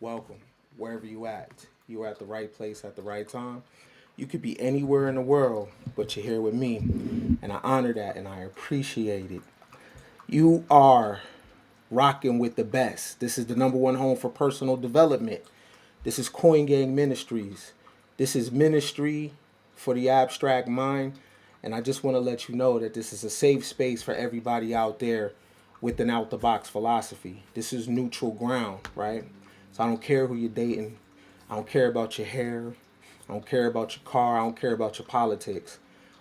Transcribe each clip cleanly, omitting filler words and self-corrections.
welcome. Wherever you at, you are at the right place at the right time. You could be anywhere in the world, but you're here with me, and I honor that and I appreciate it. You are rocking with the best. This is the number one home for personal development. This is Coin Gang Ministries. This is ministry for the abstract mind. And I just want to let you know that this is a safe space for everybody out there with an out the box philosophy. This is neutral ground, right? So I don't care who you're dating. I don't care about your hair. I don't care about your car. I don't care about your politics.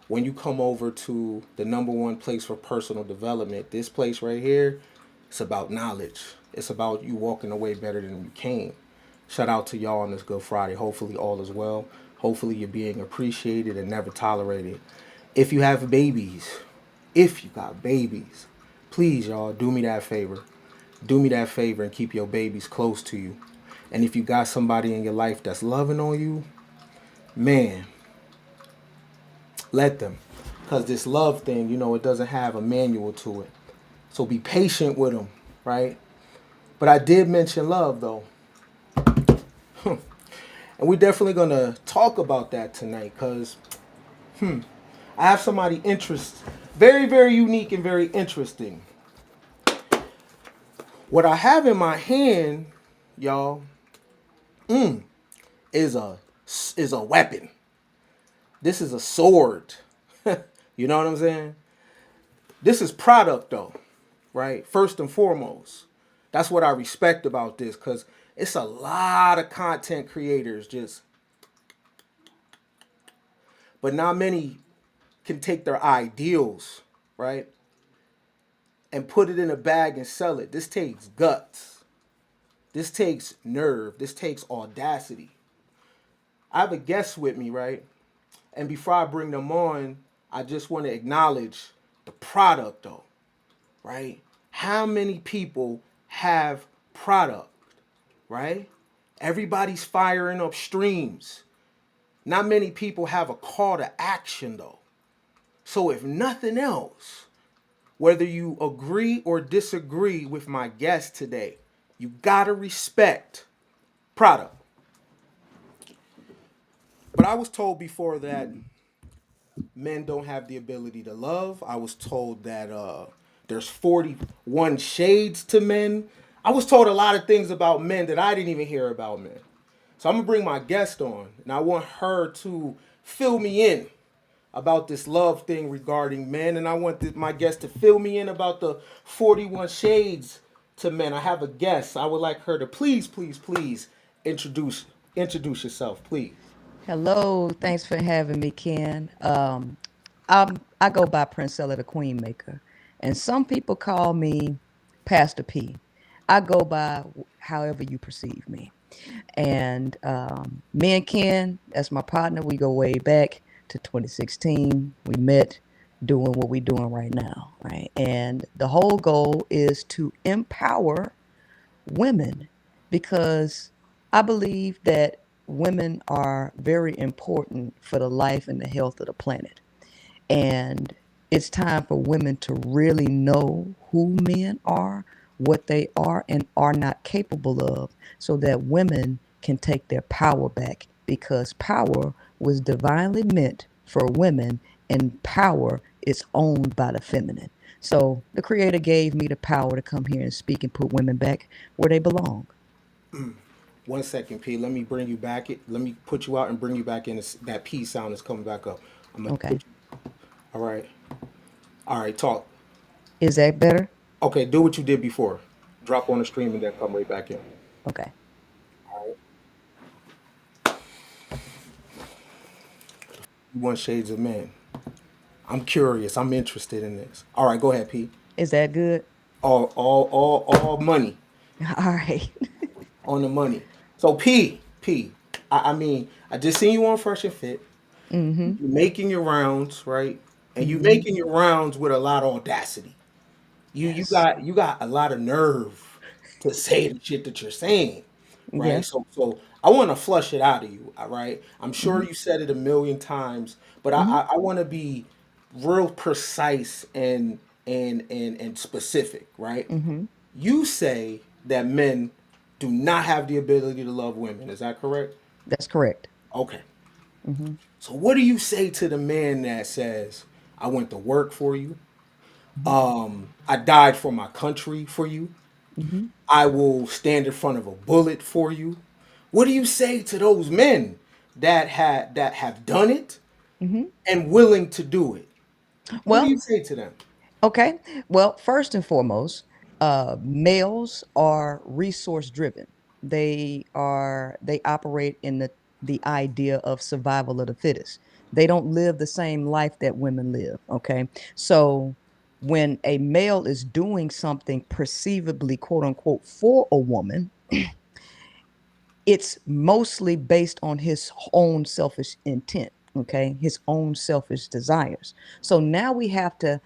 When you come over to the number one place for personal development, this place right here, it's about knowledge. It's about you walking away better than you came. Shout out to y'all on this Good Friday. Hopefully all is well. Hopefully you're being appreciated and never tolerated. If you have babies, if you got babies, please y'all do me that favor. Do me that favor and keep your babies close to you. And if you got somebody in your life that's loving on you, man, let them. Because this love thing, it doesn't have a manual to it. So be patient with them, right? But I did mention love though. And we're definitely going to talk about that tonight because I have somebody very, very unique and very interesting. What I have in my hand, y'all, is a weapon. This is a sword. You know what I'm saying? This is product though, right? First and foremost. That's what I respect about this because it's a lot of content creators but not many can take their ideals, right? And put it in a bag and sell it. This takes guts. This takes nerve. This takes audacity. I have a guest with me, right? And before I bring them on, I just want to acknowledge the product though, right? How many people have product, right? Everybody's firing up streams. Not many people have a call to action though. So if nothing else, whether you agree or disagree with my guest today, you gotta respect product. But I was told before that men don't have the ability to love. I was told that there's 41 shades to men. I was told a lot of things about men that I didn't even hear about men. So I'm gonna bring my guest on, and I want her to fill me in about this love thing regarding men, and I want my guest to fill me in about the 41 shades to men. I have a guest. I would like her to please, please, please introduce yourself, please. Hello, thanks for having me, Ken. I go by Princella the Queenmaker, and some people call me Pastor P. I go by however you perceive me. And me and Ken, that's my partner. We go way back to 2016. We met doing what we're doing right now, right? And the whole goal is to empower women because I believe that women are very important for the life and the health of the planet. And it's time for women to really know who men are, what they are and are not capable of, so that women can take their power back because power was divinely meant for women and power is owned by the feminine. So the creator gave me the power to come here and speak and put women back where they belong. 1 second, P. Let me bring you back. Let me put you out and bring you back in. That P sound is coming back up. I'm gonna Okay. put you. All right. All right. Talk. Is that better? Okay. Do what you did before. Drop on the stream and then come right back in. Okay. All right. One Shades of Men. I'm curious. I'm interested in this. All right. Go ahead, P. Is that good? All money All right. on the money. So P. I mean, I just seen you on Fresh and Fit. Mm-hmm. You're making your rounds, right? And you Mm-hmm. making your rounds with a lot of audacity. Yes. You got a lot of nerve to say the shit that you're saying, right? Yes. So I want to flush it out of you, all right? I'm Mm-hmm. sure you said it a million times, but Mm-hmm. I want to be real precise and specific, right? Mm-hmm. You say that men do not have the ability to love women. Is that correct? That's correct. Okay. Mm-hmm. So what do you say to the man that says, I went to work for you? I died for my country for you. Mm-hmm. I will stand in front of a bullet for you. What do you say to those men that have done it Mm-hmm. and willing to do it? What do Well, you say to them? okay. Well, first and foremost, males are resource driven. They operate in the idea of survival of the fittest. They don't live the same life that women live. Okay. So when a male is doing something perceivably quote unquote for a woman, it's mostly based on his own selfish intent. Okay, his own selfish desires. So now we have to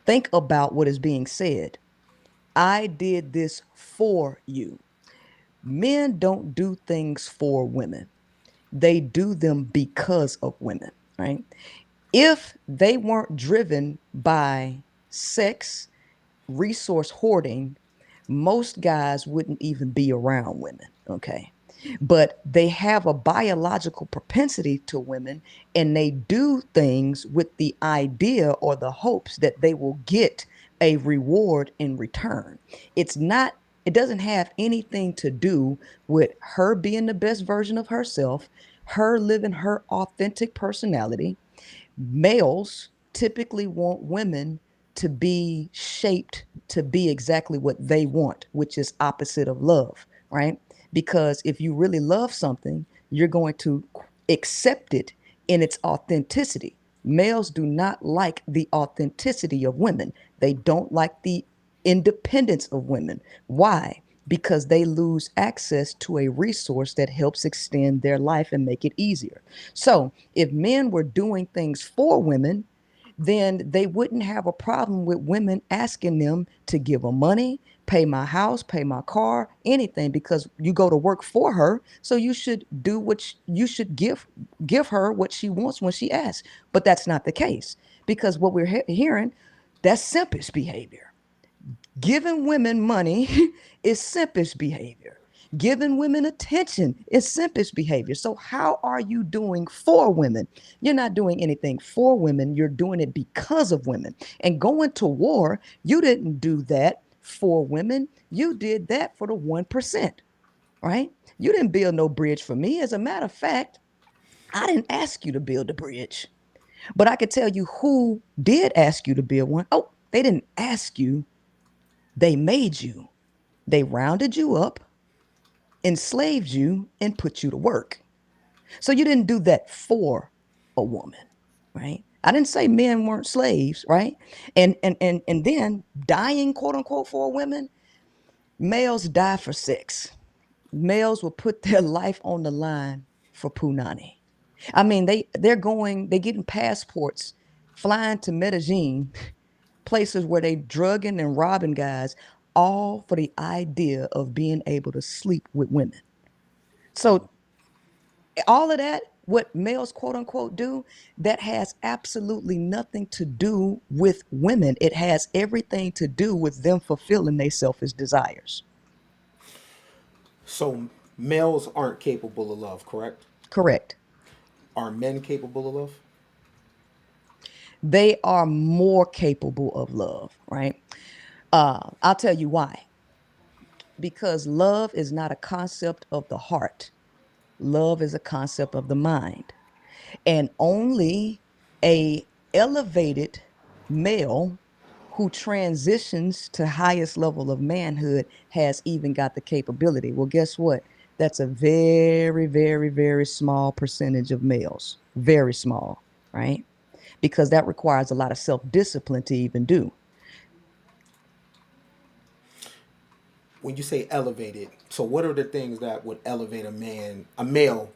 think about what is being said. I did this for you. Men don't do things for women, they do them because of women, right? If they weren't driven by sex, resource hoarding, most guys wouldn't even be around women, okay? But they have a biological propensity to women and they do things with the idea or the hopes that they will get a reward in return. It's not, it doesn't have anything to do with her being the best version of herself, her living her authentic personality. Males typically want women to be shaped to be exactly what they want, which is opposite of love, right? Because if you really love something, you're going to accept it in its authenticity. Males do not like the authenticity of women. They don't like the independence of women. Why? Because they lose access to a resource that helps extend their life and make it easier. So, if men were doing things for women, then they wouldn't have a problem with women asking them to give them money, pay my house, pay my car, anything, because you go to work for her. So you should do what you should give her what she wants when she asks. But that's not the case because what we're hearing, that's simpish behavior. Giving women money is simpish behavior. Giving women attention is simpish behavior. So, how are you doing for women? You're not doing anything for women, you're doing it because of women. And going to war, you didn't do that for women, you did that for the 1%, right? You didn't build no bridge for me. As a matter of fact, I didn't ask you to build a bridge, but I could tell you who did ask you to build one. Oh, they didn't ask you, they made you. They rounded you up, enslaved you, and put you to work. So you didn't do that for a woman, right? I didn't say men weren't slaves, right? And then dying, quote unquote, for women, males die for sex. Males will put their life on the line for punani. I mean, they're getting passports, flying to Medellin, places where they drugging and robbing guys, all for the idea of being able to sleep with women. So all of that, what males quote unquote do, that has absolutely nothing to do with women. It has everything to do with them fulfilling their selfish desires. So males aren't capable of love, correct? Correct. Are men capable of love? They are more capable of love, right? I'll tell you why. Because love is not a concept of the heart. Love is a concept of the mind. And only a elevated male who transitions to highest level of manhood has even got the capability. Well, guess what? That's a very, very, very small percentage of males. Very small, right? Because that requires a lot of self-discipline to even do. When you say elevated, so what are the things that would elevate a male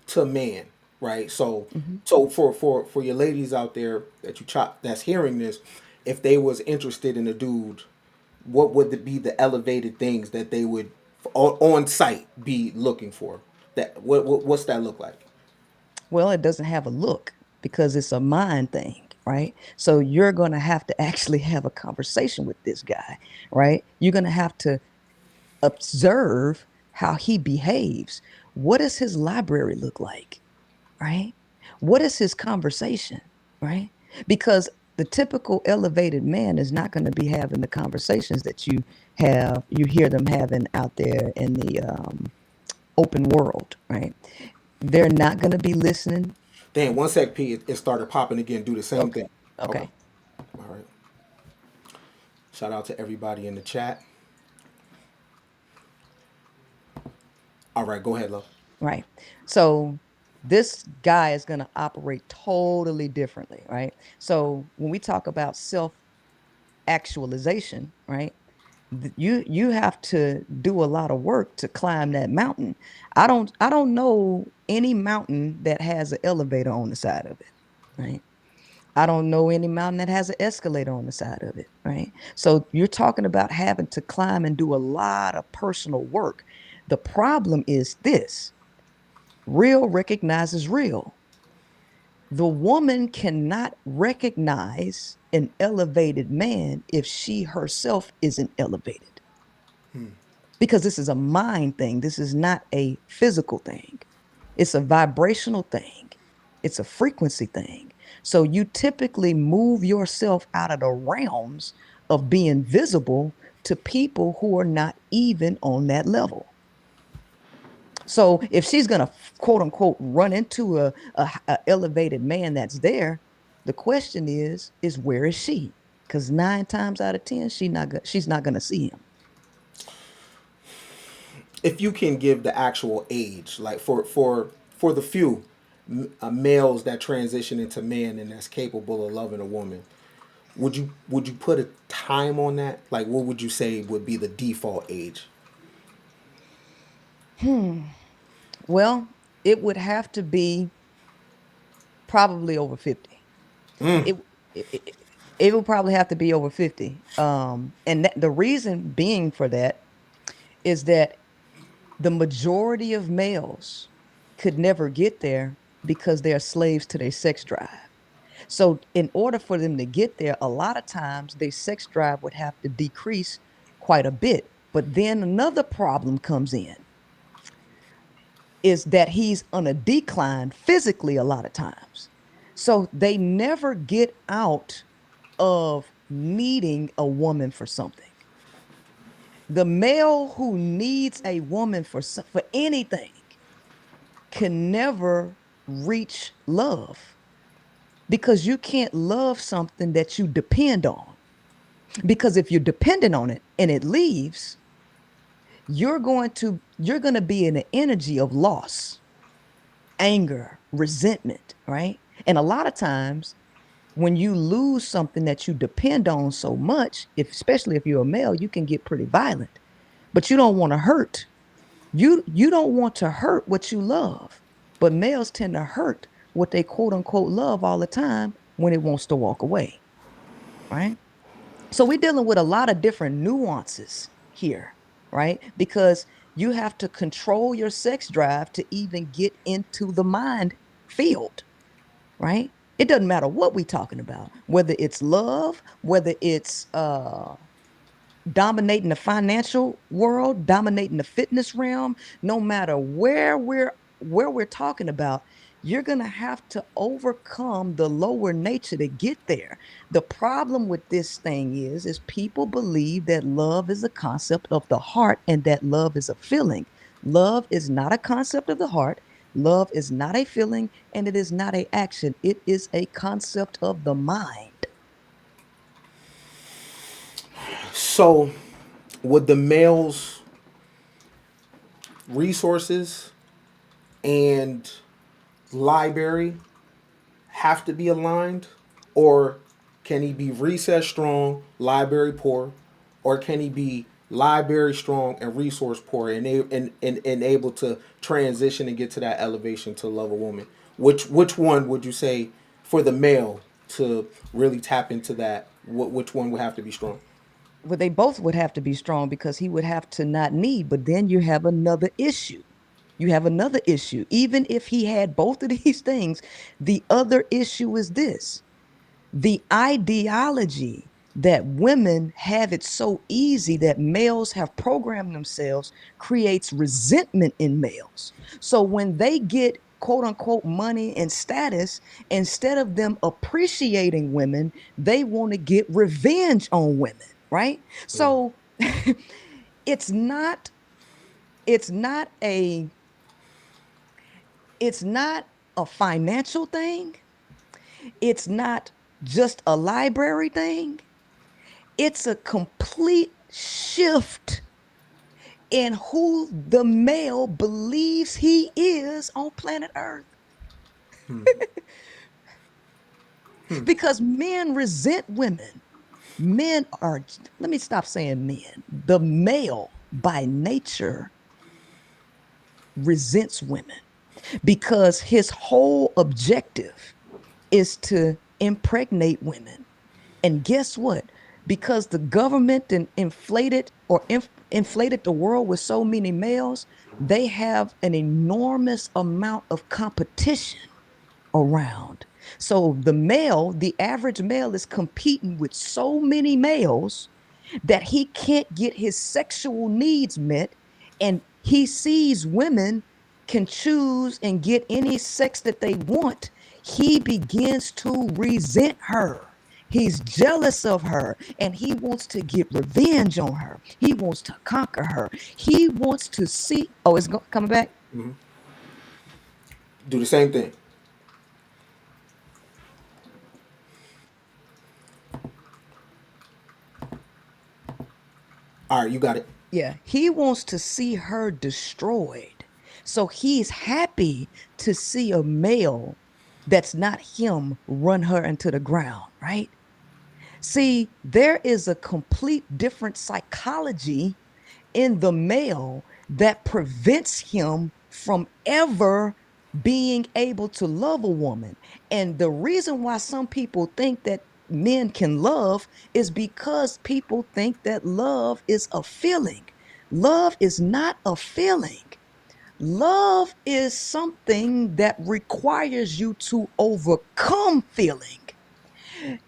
to man, right? So, Mm-hmm. so for your ladies out there that you chop that's hearing this, if they was interested in a dude, what would be the elevated things that they would on site be looking for? That what's that look like? Well, it doesn't have a look because it's a mind thing, right? So you're going to have to actually have a conversation with this guy, right? You're going to have to observe how he behaves. What does his library look like? Right? What is his conversation? Right? Because the typical elevated man is not going to be having the conversations that you hear them having out there in the open world, right? They're not going to be listening. Damn, one sec, P. It started popping again. Do the same Okay. thing. Okay. Okay. All right. Shout out to everybody in the chat. All right, go ahead, love. Right. So this guy is going to operate totally differently, right? So when we talk about self actualization, right? You have to do a lot of work to climb that mountain. I don't know any mountain that has an elevator on the side of it, right? I don't know any mountain that has an escalator on the side of it, right? So you're talking about having to climb and do a lot of personal work. The problem is this: real recognizes real. The woman cannot recognize an elevated man if she herself isn't elevated, because this is a mind thing. This is not a physical thing. It's a vibrational thing. It's a frequency thing. So you typically move yourself out of the realms of being visible to people who are not even on that level. So if she's gonna quote unquote run into a elevated man that's there, the question is where is she? Because 9 times out of 10, she's not gonna see him. If you can give the actual age, like for the few males that transition into man and that's capable of loving a woman, would you put a time on that? Like, what would you say would be the default age? Well, it would have to be probably over 50. It it, it, it would probably have to be over 50. And the reason being for that is that the majority of males could never get there because they're slaves to their sex drive. So, in order for them to get there, a lot of times their sex drive would have to decrease quite a bit. But then another problem comes in, is that he's on a decline physically a lot of times. So they never get out of needing a woman for something. The male who needs a woman for anything can never reach love, because you can't love something that you depend on. Because if you're dependent on it and it leaves, you're going to be in an energy of loss, anger, resentment, right? And a lot of times when you lose something that you depend on so much, especially if you're a male, you can get pretty violent. But you don't want to hurt. You don't want to hurt what you love. But males tend to hurt what they quote unquote love all the time when it wants to walk away, right? So we're dealing with a lot of different nuances here, right? Because you have to control your sex drive to even get into the mind field, right? It doesn't matter what we're talking about, whether it's love, whether it's dominating the financial world, dominating the fitness realm, no matter where we're talking about, you're going to have to overcome the lower nature to get there. The problem with this thing is people believe that love is a concept of the heart and that love is a feeling. Love is not a concept of the heart. Love is not a feeling, and it is not a action. It is a concept of the mind. So, would the male's resources and library have to be aligned, or can he be recess strong, library poor, or can he be library strong and resource poor and able to transition and get to that elevation to love a woman? Which one would you say for the male to really tap into that? Which one would have to be strong? Well, they both would have to be strong because he would have to not need, but then you have another issue. You have another issue. Even if he had both of these things, the other issue is this: the ideology that women have it so easy, that males have programmed themselves, creates resentment in males. So when they get quote unquote money and status, instead of them appreciating women, they want to get revenge on women, right? So it's not it's not a it's not a financial thing. It's not just a library thing. It's a complete shift in who the male believes he is on planet Earth. Because men resent women. Men are, let me stop saying men. The male by nature resents women because his whole objective is to impregnate women. And guess what? Because the government inflated inflated the world with so many males, they have an enormous amount of competition around. So the average male is competing with so many males that he can't get his sexual needs met. And he sees women can choose and get any sex that they want. He begins to resent her. He's jealous of her and he wants to get revenge on her. He wants to conquer her. He wants to see. Oh, it's coming back? Do the same thing. All right, you got it. Yeah, he wants to see her destroyed. So he's happy to see a male that's not him run her into the ground, right? See, there is a complete different psychology in the male that prevents him from ever being able to love a woman. And the reason why some people think that men can love is because people think that love is a feeling. Love is not a feeling. Love is something that requires you to overcome feeling.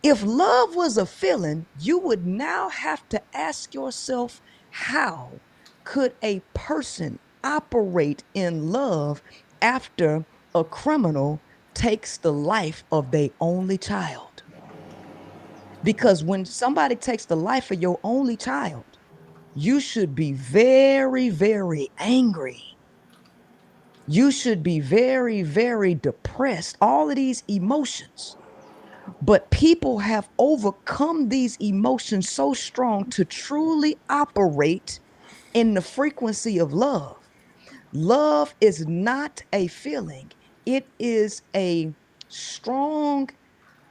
If love was a feeling, you would now have to ask yourself, how could a person operate in love after a criminal takes the life of their only child? Because when somebody takes the life of your only child, you should be very, very angry. You should be very, very depressed. All of these emotions. But people have overcome these emotions so strong to truly operate in the frequency of love. Love is not a feeling, it is a strong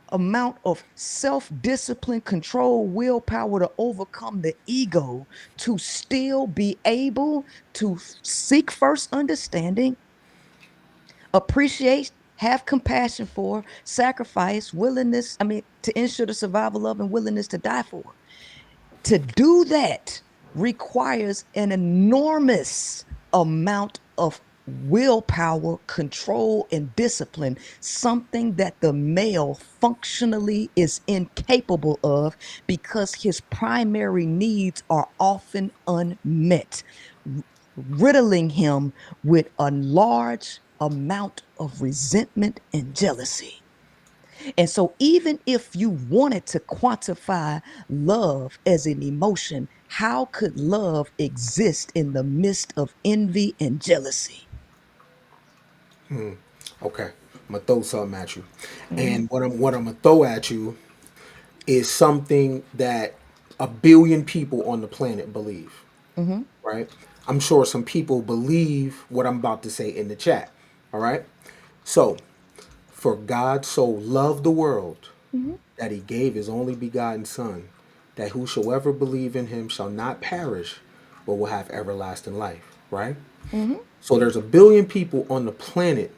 amount of self discipline, control, willpower to overcome the ego, to still be able to seek first understanding, appreciate, have compassion for, sacrifice, willingness, to ensure the survival of and willingness to die for. To do that requires an enormous amount of willpower, control, and discipline, something that the male functionally is incapable of because his primary needs are often unmet, riddling him with a large amount of resentment and jealousy. And so, even if you wanted to quantify love as an emotion, how could love exist in the midst of envy and jealousy? Okay, I'm gonna throw something at you, Mm-hmm. and what I'm gonna throw at you is something that a billion people on the planet believe. Mm-hmm. Right? I'm sure some people believe what I'm about to say in the chat. All right. So, for God so loved the world Mm-hmm. that he gave his only begotten Son, that whosoever believe in him shall not perish, but will have everlasting life. Right? Mm-hmm. So there's a billion people on the planet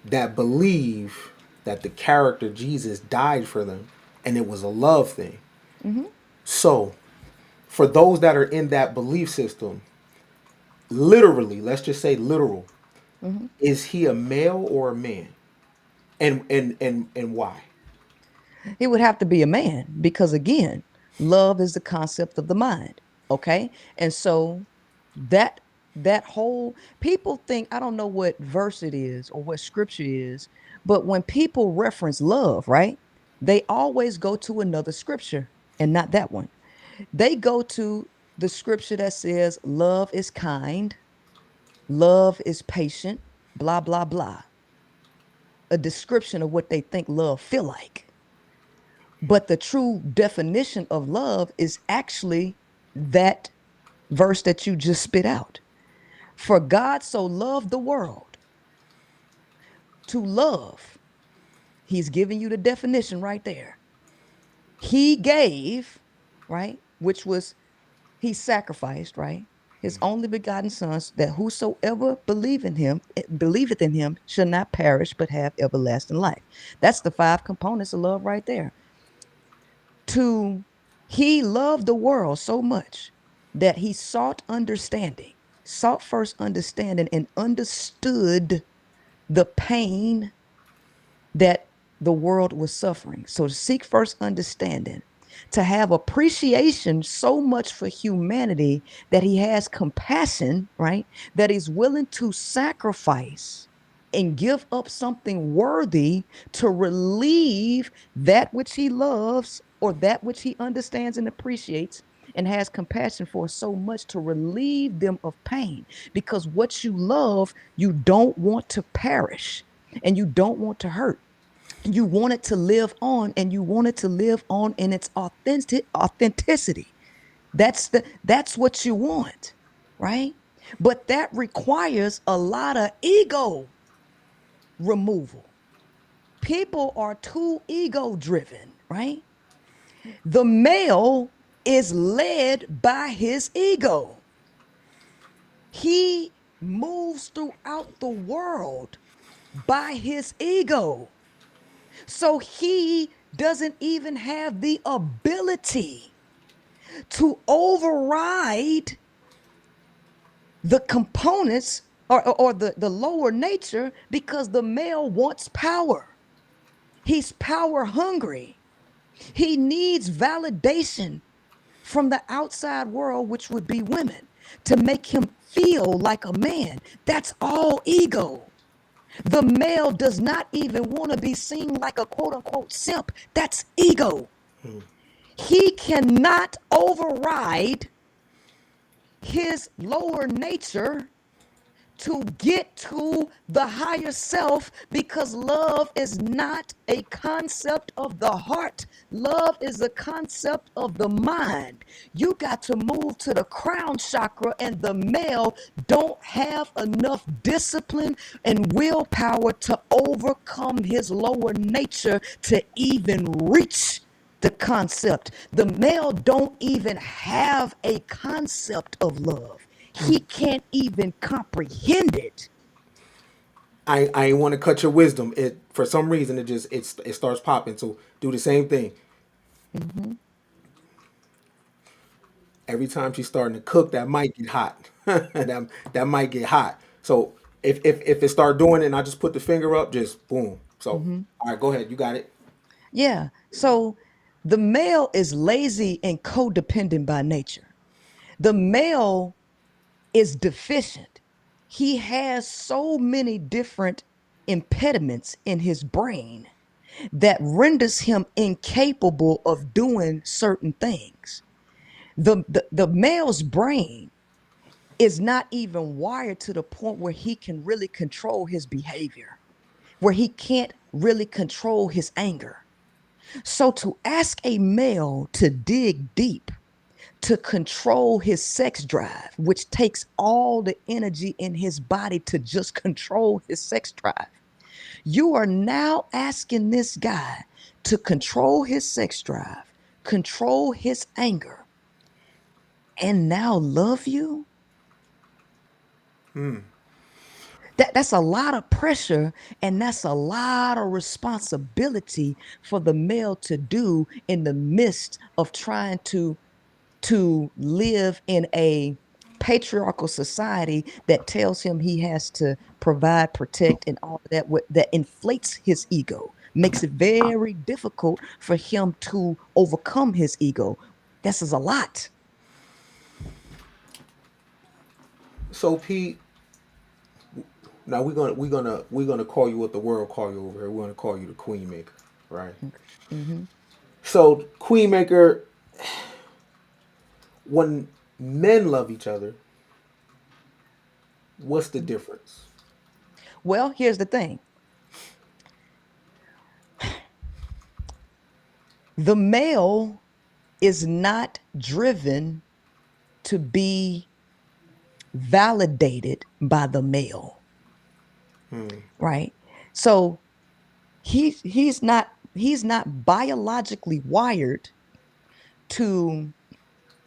that believe that the character Jesus died for them and it was a love thing. Mm-hmm. So, for those that are in that belief system, literally, let's just say literal, Mm-hmm. is he a male or a man? And why? It would have to be a man because, again, Love is the concept of the mind. Okay. And so that that whole people think, I don't know what verse it is or what scripture it is, but when people reference love, right, they always go to another scripture and not that one. They go to the scripture that says love is kind, love is patient, blah blah blah, a description of what they think love feel like. But the true definition of love is actually that verse that you just spit out. For God so loved the world. To love, he's giving you the definition right there. He gave, right, which was he sacrificed, right, his only begotten son, that whosoever believeth in him shall not perish but have everlasting life. That's the five components of love right there. To He loved the world so much that he sought understanding, sought first understanding, and understood the pain that the world was suffering. So to seek first understanding, to have appreciation so much for humanity that he has compassion, right? That he's willing to sacrifice and give up something worthy to relieve that which he loves or that which he understands and appreciates and has compassion for so much to relieve them of pain. Because what you love, you don't want to perish and you don't want to hurt. You want it to live on, and you want it to live on in its authenticity. That's what you want, right? But that requires a lot of ego removal. People are too ego driven, right? The male is led by his ego. He moves throughout the world by his ego. So he doesn't even have the ability to override the components or the lower nature, because the male wants power. He's power hungry. He needs validation from the outside world, which would be women, to make him feel like a man. That's all ego. The male does not even want to be seen like a quote unquote simp. That's ego. He cannot override his lower nature to get to the higher self, because love is not a concept of the heart. Love is a concept of the mind. You got to move to the crown chakra, and the male don't have enough discipline and willpower to overcome his lower nature to even reach the concept. The male don't even have a concept of love. He can't even comprehend it. I want to cut your wisdom. It for some reason it starts popping. So do the same thing. Mm-hmm. Every time she's starting to cook, that might get hot. that might get hot. So if it start doing it, and I just put the finger up, just boom. So Mm-hmm. all right, go ahead. You got it. Yeah. So the male is lazy and codependent by nature. The male is deficient. He has so many different impediments in his brain that renders him incapable of doing certain things. The male's brain is not even wired to the point where he can really control his behavior, where he can't really control his anger. So to ask a male to dig deep to control his sex drive, which takes all the energy in his body to just control his sex drive, you are now asking this guy to control his sex drive, control his anger, and now love you? That's a lot of pressure, and that's a lot of responsibility for the male to do in the midst of trying to live in a patriarchal society that tells him he has to provide, protect, and all of that, that inflates his ego, makes it very difficult for him to overcome his ego. This is a lot. So Pete, now we're gonna call you what the world call you over here. We're gonna call you the queen maker, right? Okay. Mm-hmm. So queen maker, when men love each other, what's the difference? Well, here's the thing. The male is not driven to be validated by the male, right? So he's not biologically wired to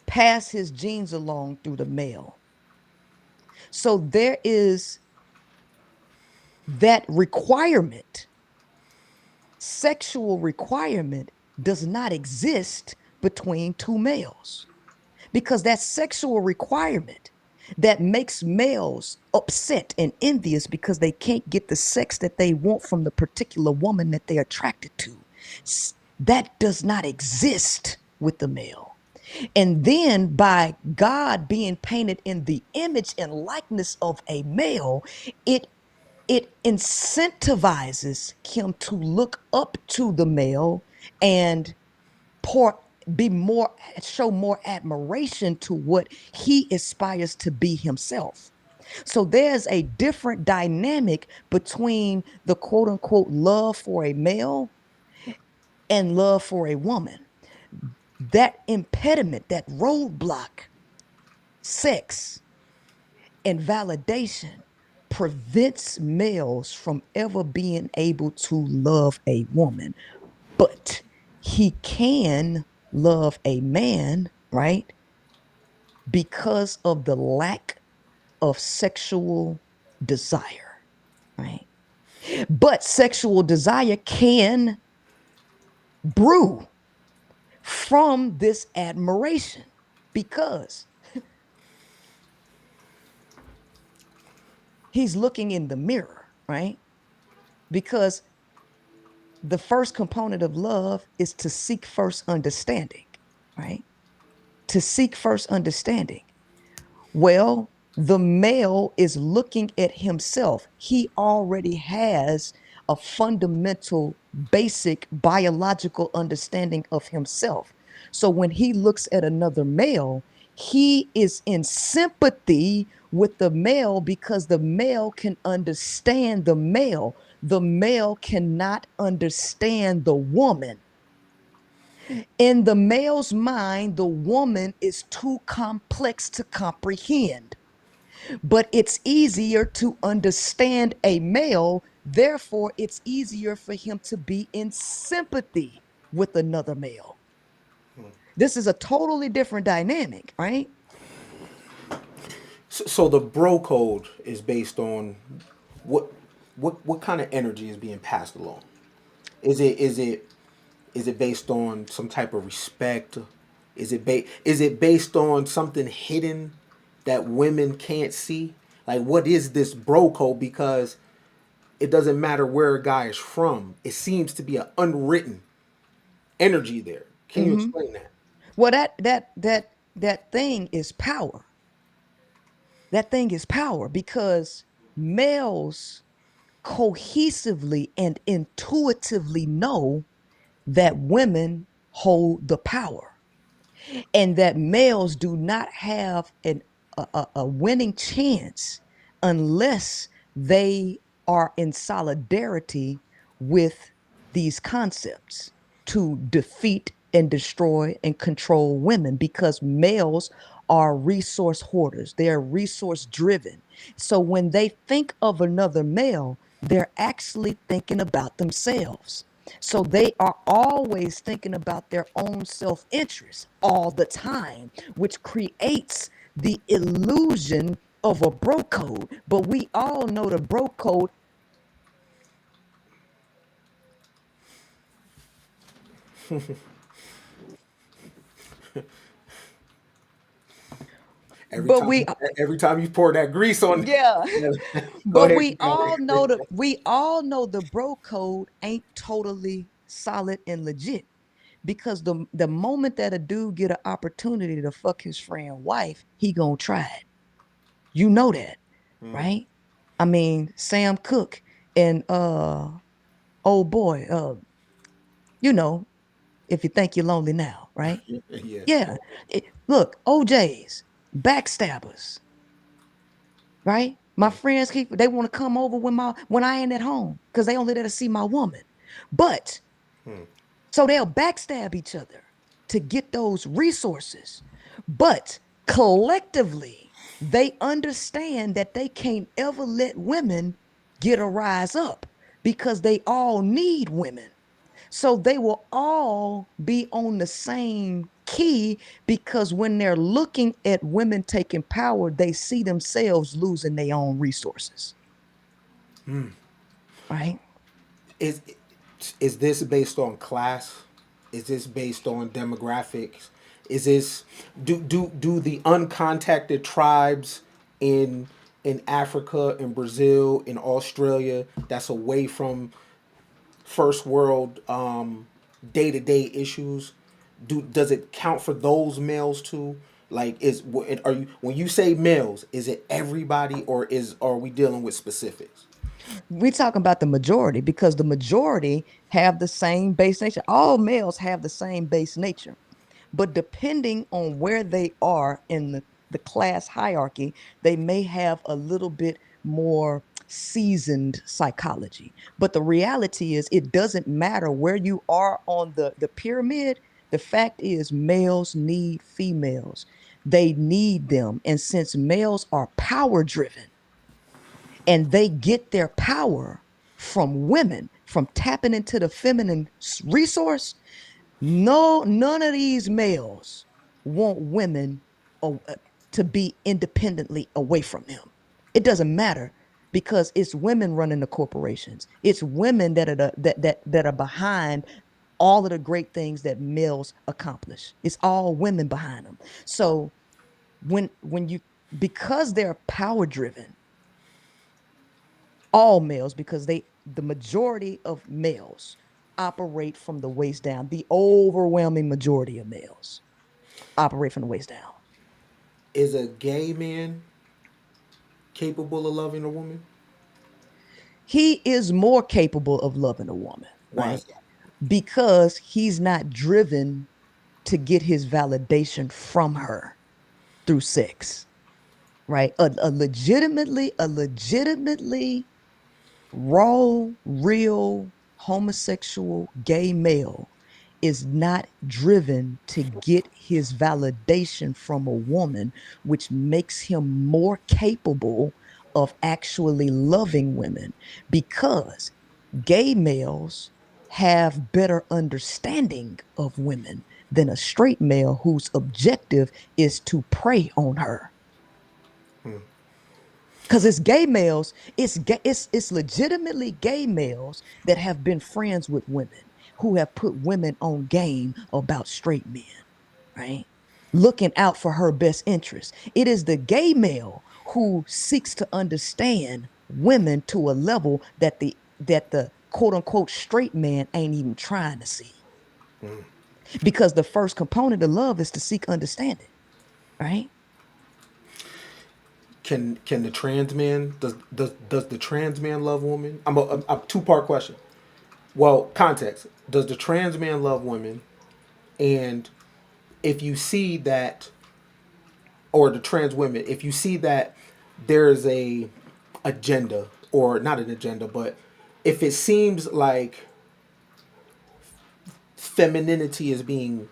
pass his genes along through the male. So there is that requirement, sexual requirement does not exist between two males, because that sexual requirement that makes males upset and envious because they can't get the sex that they want from the particular woman that they're attracted to, that does not exist with the male. And then by God being painted in the image and likeness of a male, it it incentivizes him to look up to the male and pour be more show more admiration to what he aspires to be himself. So there's a different dynamic between the quote unquote love for a male and love for a woman. That impediment, that roadblock, sex and validation, prevents males from ever being able to love a woman. But he can love a man, right? Because of the lack of sexual desire, right? But sexual desire can brew from this admiration because he's looking in the mirror, right? Because the first component of love is to seek first understanding, right? To seek first understanding. Well, the male is looking at himself. He already has a fundamental, basic biological understanding of himself. So when he looks at another male, he is in sympathy with the male because the male can understand the male. The male cannot understand the woman. In the male's mind, the woman is too complex to comprehend, but it's easier to understand a male. Therefore, it's easier for him to be in sympathy with another male. This is a totally different dynamic, right? So the bro code is based on what what kind of energy is being passed along? Is it based on some type of respect? Is it based on something hidden that women can't see? Like what is this bro code? Because it doesn't matter where a guy is from. It seems to be an unwritten energy there. Can you Mm-hmm. explain that? Well, that thing is power. That thing is power because males cohesively and intuitively know that women hold the power and that males do not have a winning chance unless they are in solidarity with these concepts to defeat and destroy and control women, because males are resource hoarders. They are resource driven. So when they think of another male, they're actually thinking about themselves. So they are always thinking about their own self interest all the time, which creates the illusion of a bro code. But we all know the bro code. Every But time we every time you pour that grease on, Yeah. go But ahead, we keep all know going. the bro code ain't totally solid and legit, because the moment that a dude get an opportunity to fuck his friend wife, he gonna try it. You know that, right? I mean, Sam Cooke and old boy, you know, if you think you're lonely now, right? Yeah. Yeah. Look, OJs, backstabbers, right? My friends keep they want to come over when I ain't at home because they only there to see my woman. But so they'll backstab each other to get those resources. But collectively, they understand that they can't ever let women get a rise up because they all need women. So they will all be on the same key because when they're looking at women taking power, they see themselves losing their own resources. Right? Is is this based on class? Is this based on demographics? Is this do the uncontacted tribes in Africa, in Brazil, in Australia, that's away from first world day to day issues? Does it count for those males too? Like, are you, when you say males, is it everybody, or are we dealing with specifics? We're talking about the majority because the majority have the same base nature. All males have the same base nature. But depending on where they are in the class hierarchy, they may have a little bit more seasoned psychology. But the reality is, it doesn't matter where you are on the pyramid. The fact is, males need females. They need them. And since males are power driven, and they get their power from women, from tapping into the feminine resource, no, none of these males want women to be independently away from them. It doesn't matter because it's women running the corporations. It's women that are that are behind all of the great things that males accomplish. It's all women behind them. So when you, because they're power driven, all males, because the majority of males operate from the waist down. The overwhelming majority of males operate from the waist down. Is a gay man capable of loving a woman? He is more capable of loving a woman, Why right? is that? Because he's not driven to get his validation from her through sex, right? A legitimately raw, real, homosexual, gay male is not driven to get his validation from a woman, which makes him more capable of actually loving women because gay males have better understanding of women than a straight male whose objective is to prey on her. Because it's gay males, it's legitimately gay males that have been friends with women who have put women on game about straight men, right? Looking out for her best interest. It is the gay male who seeks to understand women to a level that the quote unquote straight man ain't even trying to see. Because the first component of love is to seek understanding, right? Can the trans man, does the trans man love women? I'm a two-part question. Well, context. Does the trans man love women? And if you see that, or the trans women, if you see that there's a agenda, or not an agenda, but if it seems like femininity is being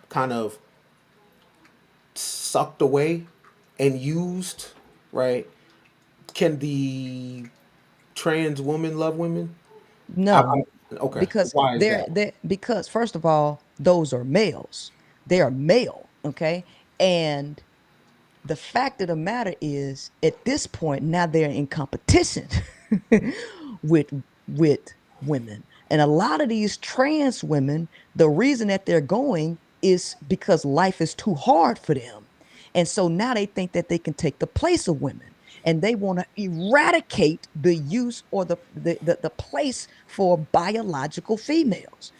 kind of sucked away and used, right? Can the trans woman love women? No, Okay. because Why is that? because first of all, those are males. They are male, okay? And the fact of the matter is, at this point, now they're in competition with with women. And a lot of these trans women, the reason that they're going is because life is too hard for them. And so now they think that they can take the place of women. And they want to eradicate the use or the place for biological females.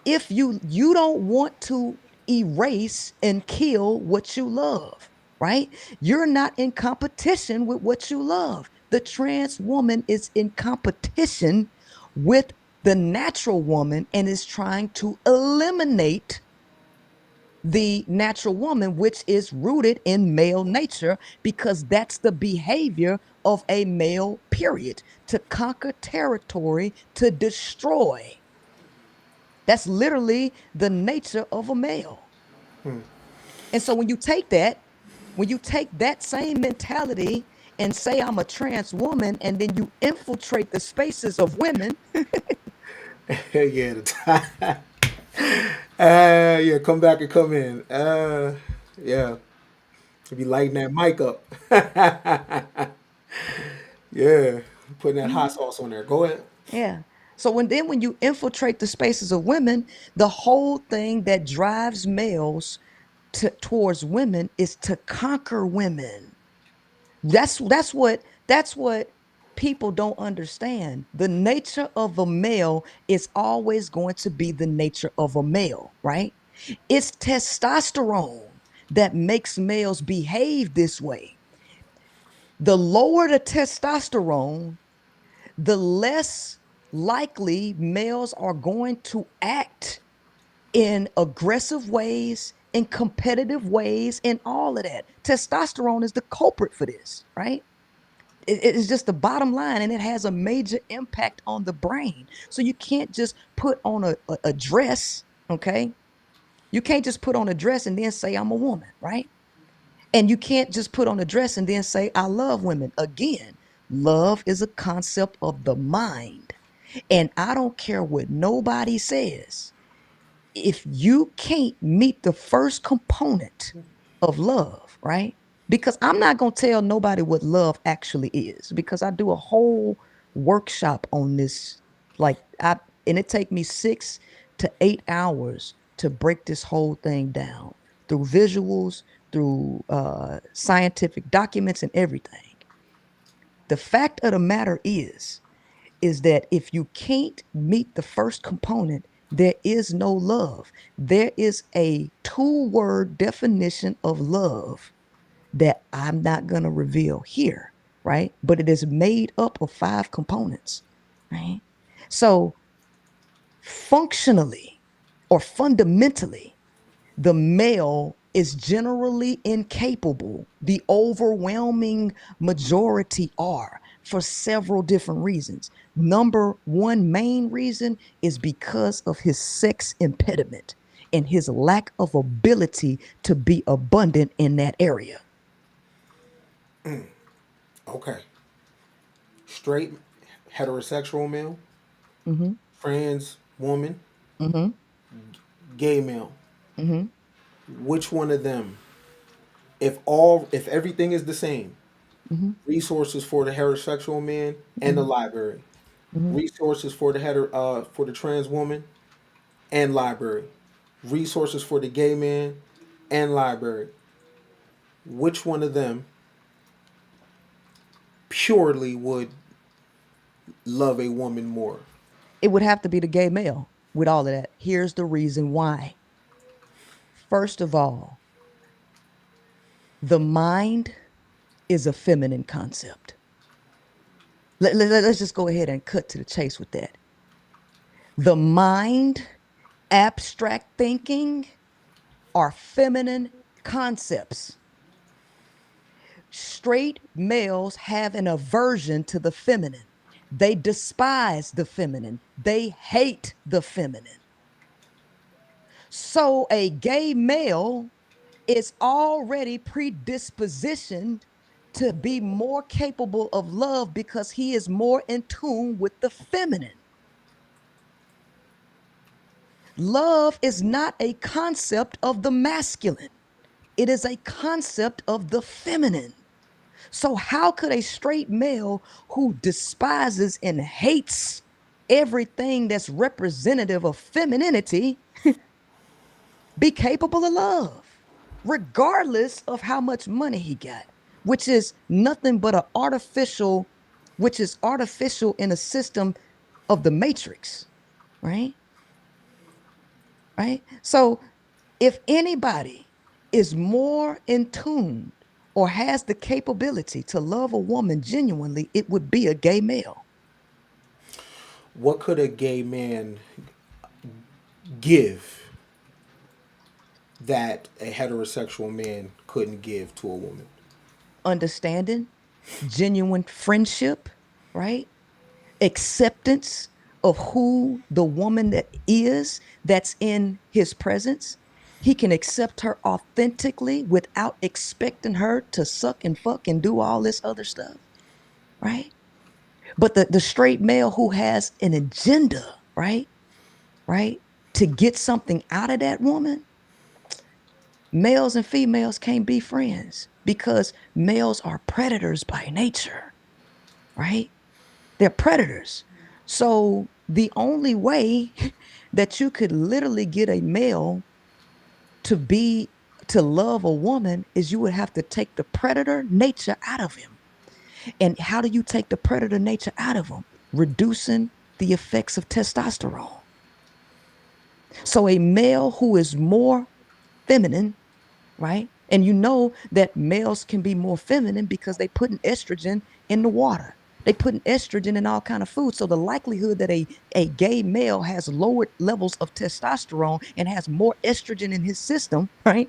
if you don't want to erase and kill what you love, right? You're not in competition with what you love. The trans woman is in competition with the natural woman and is trying to eliminate the natural woman, which is rooted in male nature, because that's the behavior of a male, period. To conquer territory, to destroy. That's literally the nature of a male. And so when you take that same mentality and say, I'm a trans woman, and then you infiltrate the spaces of women, Yeah, yeah, come back and come in. Yeah, to be lighting that mic up. Yeah, putting that hot mhm, sauce on there. Go ahead. yeah. So when you infiltrate the spaces of women, the whole thing that drives males towards women is to conquer women. That's what people don't understand. The nature of a male is always going to be the nature of a male, right? It's testosterone that makes males behave this way. The lower the testosterone, the less likely males are going to act in aggressive ways, in competitive ways, and all of that. Testosterone is the culprit for this, right? It is just the bottom line, and it has a major impact on the brain. So you can't just put on a dress, okay? You can't just put on a dress and then say, I'm a woman, right? And you can't just put on a dress and then say, I love women. Again, love is a concept of the mind. And I don't care what nobody says. If you can't meet the first component of love, right? Because I'm not going to tell nobody what love actually is, because I do a whole workshop on this. Like, and it take me 6 to 8 hours to break this whole thing down through visuals, through scientific documents and everything. The fact of the matter is that if you can't meet the first component, there is no love. There is a two-word definition of love that I'm not going to reveal here, right? But it is made up of 5 components, right? So, functionally or fundamentally, the male is generally incapable. The overwhelming majority are, for several different reasons. Number one main reason is because of his sex impediment and his lack of ability to be abundant in that area. Okay. Straight heterosexual male, Mm-hmm. trans woman, Mm-hmm. gay male. Mm-hmm. Which one of them, if everything is the same, Mm-hmm. resources for the heterosexual man and the Mm-hmm. library, Mm-hmm. resources for the for the trans woman and library, resources for the gay man and library. Which one of them purely would love a woman more? It would have to be the gay male with all of that. Here's the reason why. First of all, the mind is a feminine concept. Let's just go ahead and cut to the chase with that. The mind, abstract thinking, are feminine concepts. Straight males have an aversion to the feminine. They despise the feminine. They hate the feminine. So a gay male is already predispositioned to be more capable of love because he is more in tune with the feminine. Love is not a concept of the masculine, it is a concept of the feminine. So, how could a straight male who despises and hates everything that's representative of femininity be capable of love, regardless of how much money he got, which is nothing but which is artificial in a system of the matrix, right? right? So if anybody is more in tune or has the capability to love a woman genuinely, it would be a gay male. What could a gay man give that a heterosexual man couldn't give to a woman? Understanding, genuine friendship, right? Acceptance of who the woman that is that's in his presence. He can accept her authentically without expecting her to suck and fuck and do all this other stuff, right? But the straight male who has an agenda, right? Right? To get something out of that woman, males and females can't be friends because males are predators by nature, right? They're predators. So the only way that you could literally get a male to be to love a woman is you would have to take the predator nature out of him. And how do you take the predator nature out of him? Reducing the effects of testosterone. So a male who is more feminine, right? And you know that males can be more feminine because they put an estrogen in the water. They put an estrogen in all kind of food. So the likelihood that a gay male has lowered levels of testosterone and has more estrogen in his system, right?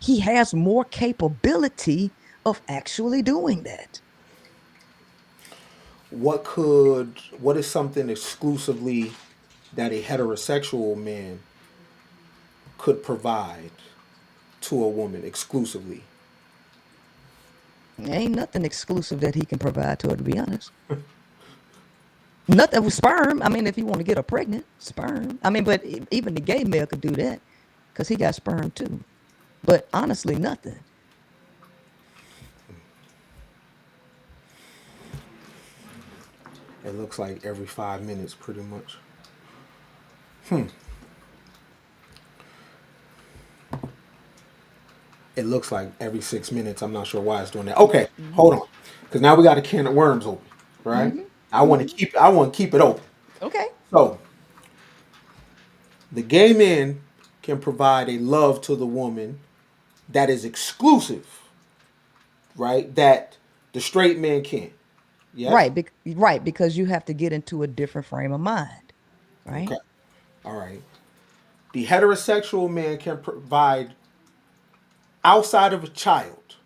He has more capability of actually doing that. What is something exclusively that a heterosexual man could provide to a woman exclusively? Ain't nothing exclusive that he can provide to her, to be honest. Nothing with sperm. I mean, if you want to get her pregnant, sperm. I mean, but even the gay male could do that because he got sperm too. But honestly, nothing. It looks like every 5 minutes, pretty much. It looks like every 6 minutes. I'm not sure why it's doing that. Okay, Mm-hmm. hold on, because now we got a can of worms open, right? Mm-hmm. I want to Mm-hmm. keep. I want to keep it open. Okay. So the gay man can provide a love to the woman that is exclusive, right? That the straight man can't. Yes. Right. Right. Because you have to get into a different frame of mind. Okay. Right. All right. The heterosexual man can provide outside of a child.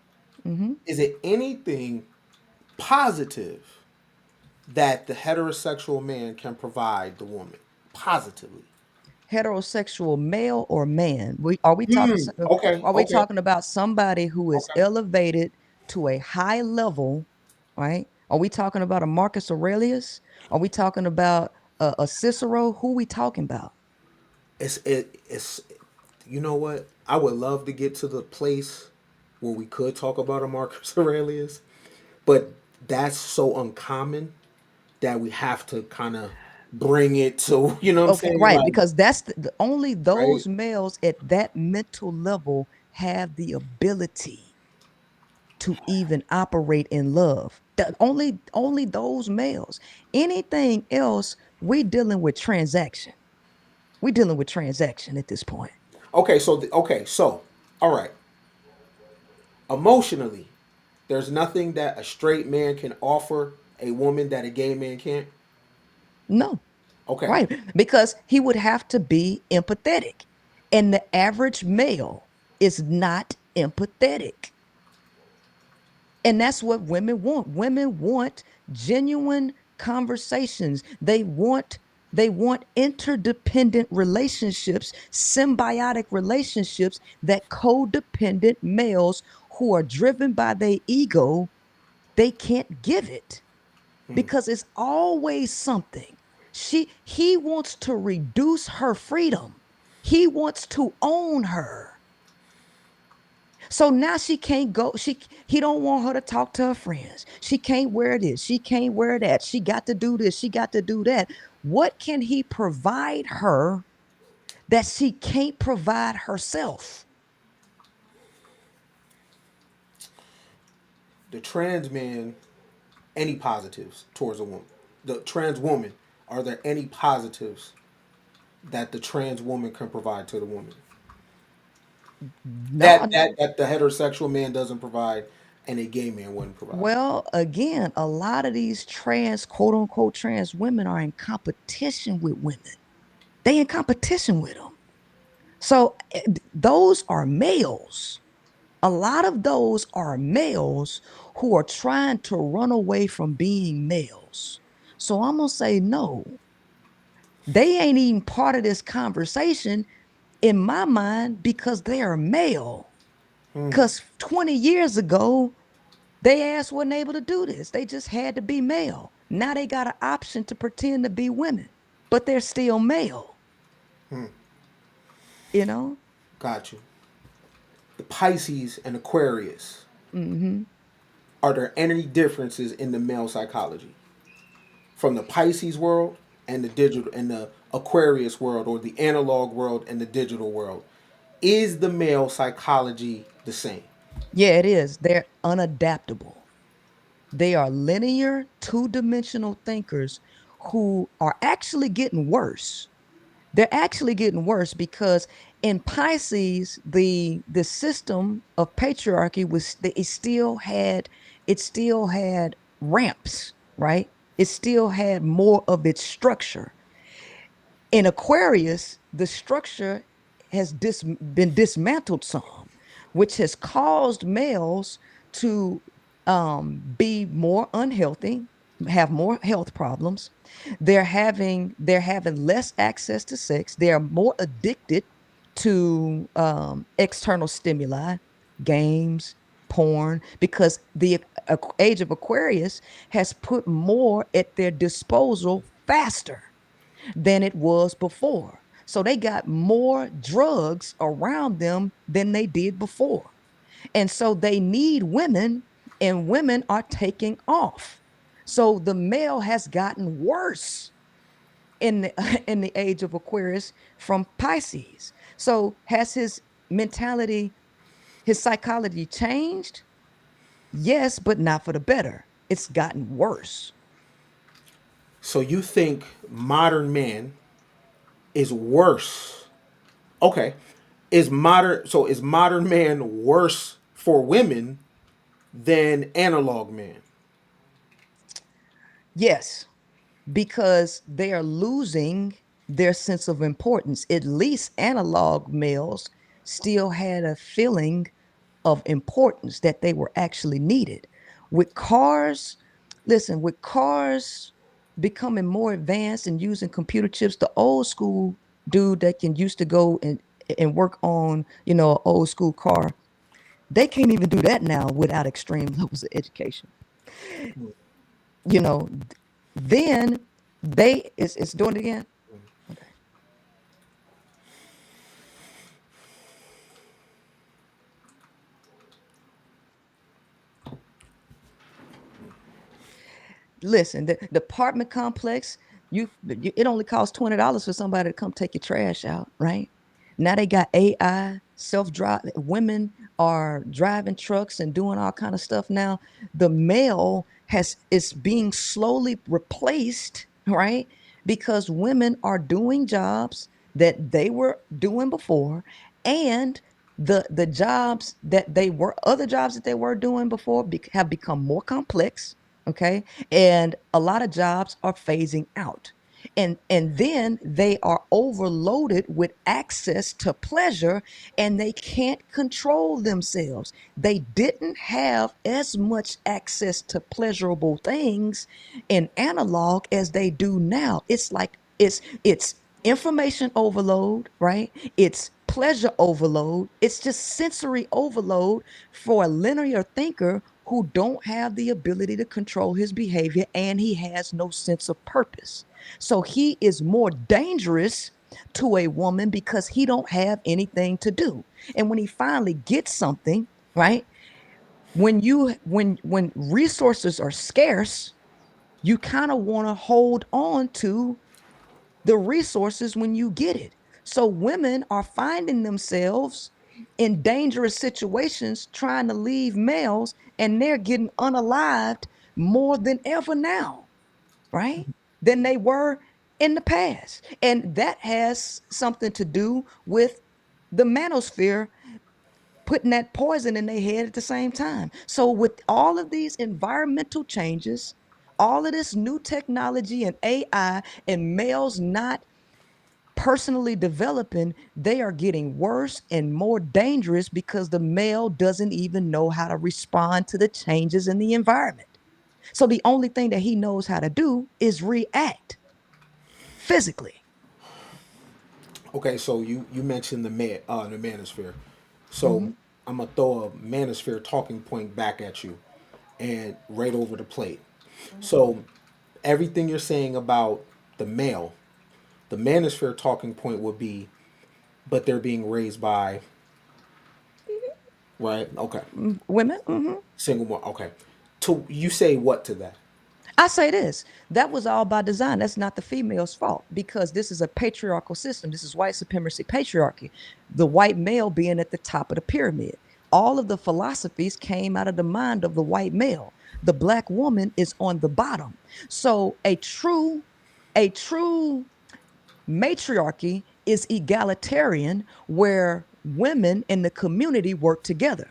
Mm-hmm. Is it anything positive that the heterosexual man can provide the woman positively? Heterosexual male or man? Are we talking? Okay. Are we Okay. talking about somebody who is Okay. elevated to a high level? Right. Are we talking about a Marcus Aurelius? Are we talking about a Cicero? Who we talking about? It's you know what? I would love to get to the place where we could talk about a Marcus Aurelius, but that's so uncommon that we have to kind of bring it to, you know what I'm Okay, saying? right, Like, because that's only right? those males at that mental level have the ability to even operate in love. Only those males. Anything else, we dealing with transaction. We dealing with transaction at this point. Okay, so all right. Emotionally, there's nothing that a straight man can offer a woman that a gay man can't. No, Okay. right, because he would have to be empathetic, and the average male is not empathetic. And that's what women want. Women want genuine conversations. They want interdependent relationships, symbiotic relationships that codependent males who are driven by their ego, they can't give it because it's always something. He wants to reduce her freedom. He wants to own her. So now she can't go. He don't want her to talk to her friends. She can't wear this. She can't wear that. She got to do this. She got to do that. What can he provide her that she can't provide herself? The trans man, any positives towards a woman? The trans woman, are there any positives that the trans woman can provide to the woman. No, no. That the heterosexual man doesn't provide and a gay man wouldn't provide. Well, again, a lot of these trans, quote unquote, trans women are in competition with women. They in competition with them. So those are males. A lot of those are males who are trying to run away from being males. So I'm gonna say no. They ain't even part of this conversation in my mind because they are male. Because 20 years ago, they ass wasn't able to do this. They just had to be male. Now they got an option to pretend to be women, but they're still male, you know? Got you. The Pisces and Aquarius. Mm-hmm. Are there any differences in the male psychology from the Pisces world and the digital and the Aquarius world, or the analog world and the digital world? Is the male psychology the same? Yeah, it is. They're unadaptable. They are linear, two-dimensional thinkers who are actually getting worse. They're actually getting worse because in Pisces, the system of patriarchy was it still had ramps, right? It still had more of its structure. In Aquarius, the structure has been dismantled some, which has caused males to be more unhealthy, have more health problems. They're having less access to sex. They are more addicted to external stimuli, games, porn, because the age of Aquarius has put more at their disposal faster than it was before. So they got more drugs around them than they did before. And so they need women, and women are taking off. So the male has gotten worse in the in the age of Aquarius from Pisces. So has his mentality, his psychology changed? Yes, but not for the better. It's gotten worse. So you think modern man is worse? Okay. Is modern man worse for women than analog man? Yes, because they are losing their sense of importance. At least analog males still had a feeling of importance that they were actually needed. With cars, listen, with cars becoming more advanced and using computer chips, the old school dude that can used to go and work on, an old school car, they can't even do that now without extreme levels of education. You know, then it's doing it again. Okay. Listen, the apartment complex, it only costs $20 for somebody to come take your trash out, right? Now they got AI, self-drive. Women are driving trucks and doing all kind of stuff now. The male has is being slowly replaced, right? Because women are doing jobs that they were doing before, and the jobs that they were other jobs that they were doing before have become more complex, okay, and a lot of jobs are phasing out, and then they are overloaded with access to pleasure, and they can't control themselves. They didn't have as much access to pleasurable things in analog as they do now. It's like it's information overload, right? It's pleasure overload. It's just sensory overload for a linear thinker who don't have the ability to control his behavior, and he has no sense of purpose. So he is more dangerous to a woman because he don't have anything to do. And when he finally gets something, right? When resources are scarce, you kind of want to hold on to the resources when you get it. So women are finding themselves in dangerous situations trying to leave males, and they're getting unalived more than ever now, right? Than they were in the past. And that has something to do with the manosphere putting that poison in their head at the same time. So, with all of these environmental changes, all of this new technology and AI, and males not personally developing, they are getting worse and more dangerous because the male doesn't even know how to respond to the changes in the environment. So, the only thing that he knows how to do is react physically. Okay, so you mentioned the manosphere. So I'm gonna throw a manosphere talking point back at you, and right over the plate. So everything you're saying about the male, the manosphere talking point would be, but they're being raised by, right? Okay, Women, mhm. single one. Okay, to you say what to that? I say this, that was all by design. That's not the female's fault because this is a patriarchal system. This is white supremacy patriarchy. The white male being at the top of the pyramid. All of the philosophies came out of the mind of the white male. The black woman is on the bottom. So a true matriarchy is egalitarian where women in the community work together.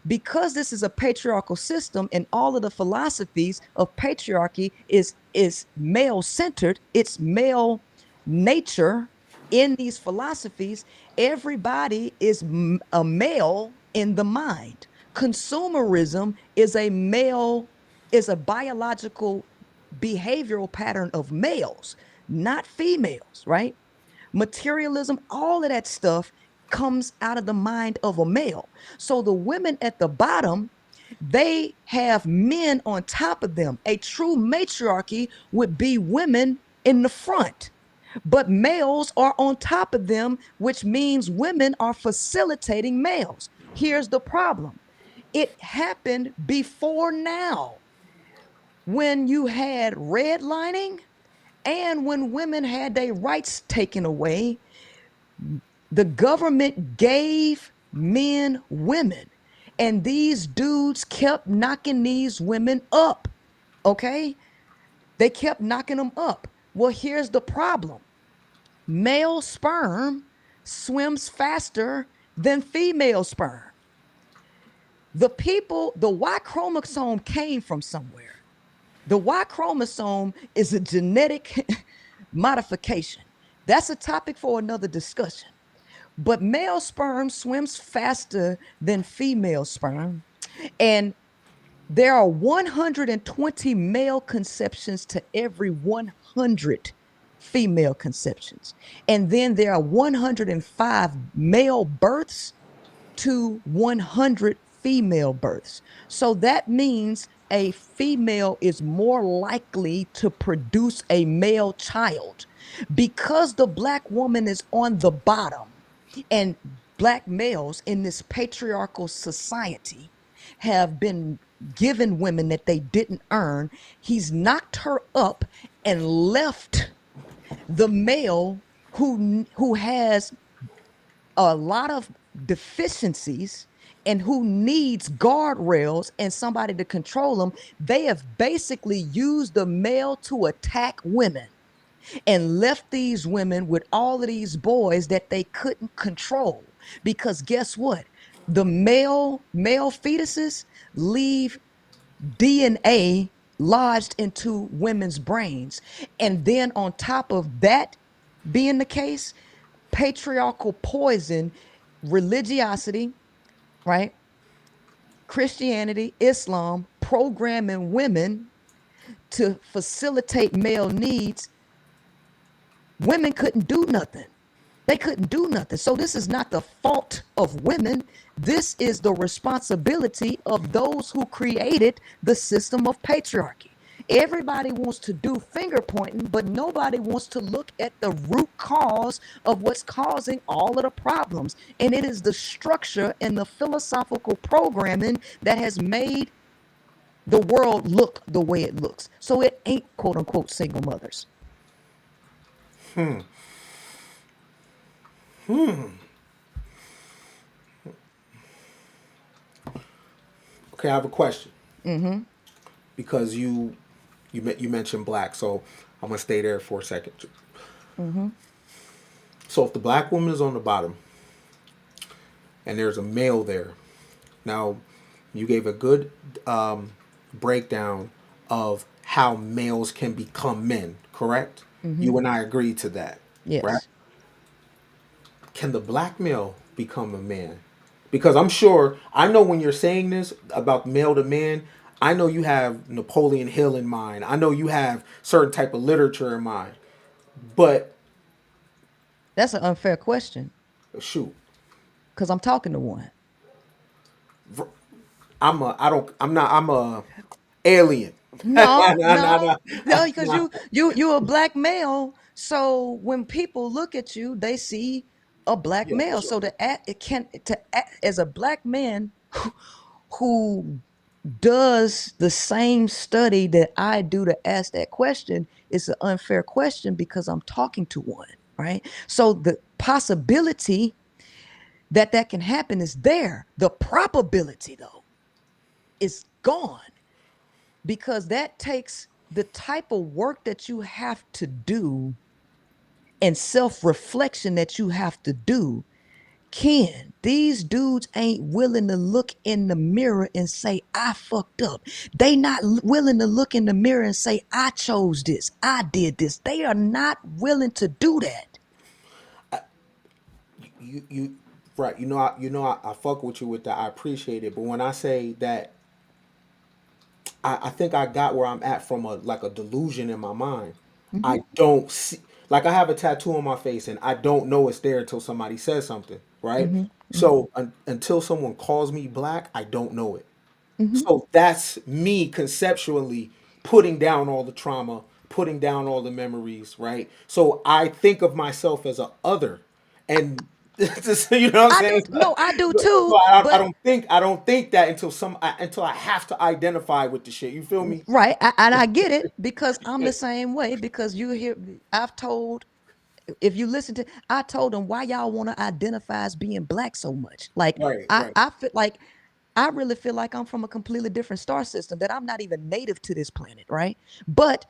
Because this is a patriarchal system and all of the philosophies of patriarchy is male centered, it's male nature in these philosophies, everybody is a male in the mind. Consumerism is a biological behavioral pattern of males, not females, right? Materialism, all of that stuff comes out of the mind of a male. So the women at the bottom, they have men on top of them. A true matriarchy would be women in the front, but males are on top of them, which means women are facilitating males. Here's the problem, it happened before now when you had redlining and when women had their rights taken away. The government gave men women, and these dudes kept knocking these women up. Okay? They kept knocking them up. Well, here's the problem, male sperm swims faster than female sperm. The Y chromosome came from somewhere. The Y chromosome is a genetic modification. That's a topic for another discussion. But male sperm swims faster than female sperm. And there are 120 male conceptions to every 100 female conceptions. And then there are 105 male births to 100 female births. So that means a female is more likely to produce a male child because the black woman is on the bottom, and black males in this patriarchal society have been given women that they didn't earn. He's knocked her up and left the male who has a lot of deficiencies and who needs guardrails and somebody to control them. They have basically used the male to attack women and left these women with all of these boys that they couldn't control. Because guess what? The male fetuses leave DNA lodged into women's brains. And then on top of that being the case, patriarchal poison, religiosity, right? Christianity, Islam, programming women to facilitate male needs, women couldn't do nothing. They couldn't do nothing. So this is not the fault of women. This is the responsibility of those who created the system of patriarchy. Everybody wants to do finger pointing, but nobody wants to look at the root cause of what's causing all of the problems. And it is the structure and the philosophical programming that has made the world look the way it looks. So it ain't quote unquote single mothers. Okay, I have a question because you mentioned black, so I'm gonna stay there for a second. Mm-hmm. So if the black woman is on the bottom and there's a male there, now you gave a good breakdown of how males can become men, correct? Mm-hmm. You and I agreed to that, right? Yes. Can the black male become a man? Because I'm sure, I know when you're saying this about male to man, I know you have Napoleon Hill in mind. I know you have certain type of literature in mind. But That's an unfair question shoot, because I'm talking to one. I'm not, I'm a alien. No, Nah, nah, no, nah, no, because nah. you're a black male. So when people look at you, they see a black Yeah, for male. sure. So to act, it can to act as a black man who does the same study that I do to ask that question is an unfair question because I'm talking to one, right? So the possibility that that can happen is there. The probability, though, is gone because that takes the type of work that you have to do and self reflection that you have to do. Ken, these dudes ain't willing to look in the mirror and say, I fucked up. They not willing to look in the mirror and say, I chose this. I did this. They are not willing to do that. You right. I fuck with you with that. I appreciate it. But when I say that, I think I got where I'm at from a like a delusion in my mind. Mm-hmm, I don't see, like I have a tattoo on my face and I don't know it's there until somebody says something, right? mm-hmm, mm-hmm, So until someone calls me black, I don't know it. mm-hmm. So that's me conceptually putting down all the trauma, putting down all the memories, right? So I think of myself as a other, and you know what I'm I do saying. no, I do So too, I but don't think that until until I have to identify with the shit. You feel me? right, and I get it because I'm the same way. Because you hear, I've told, if you listen to, I told them why y'all want to identify as being black so much. Like Right, I, right, I feel like I really feel like I'm from a completely different star system that I'm not even native to this planet, right? But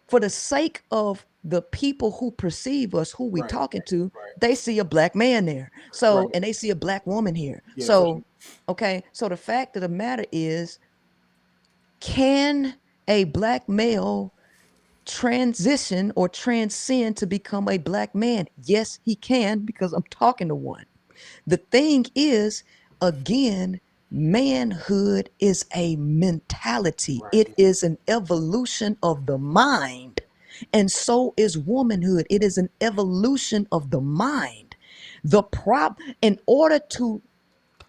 for the sake of the people who perceive us, who we right, talking to, right, they see a black man there. So, right. and they see a black woman here. Yeah, for sure. So, okay. So the fact of the matter is, can a black male transition or transcend to become a black man? Yes, he can because I'm talking to one. The thing is, again, manhood is a mentality, Right. it is an evolution of the mind. And so is womanhood. It is an evolution of the mind. In order to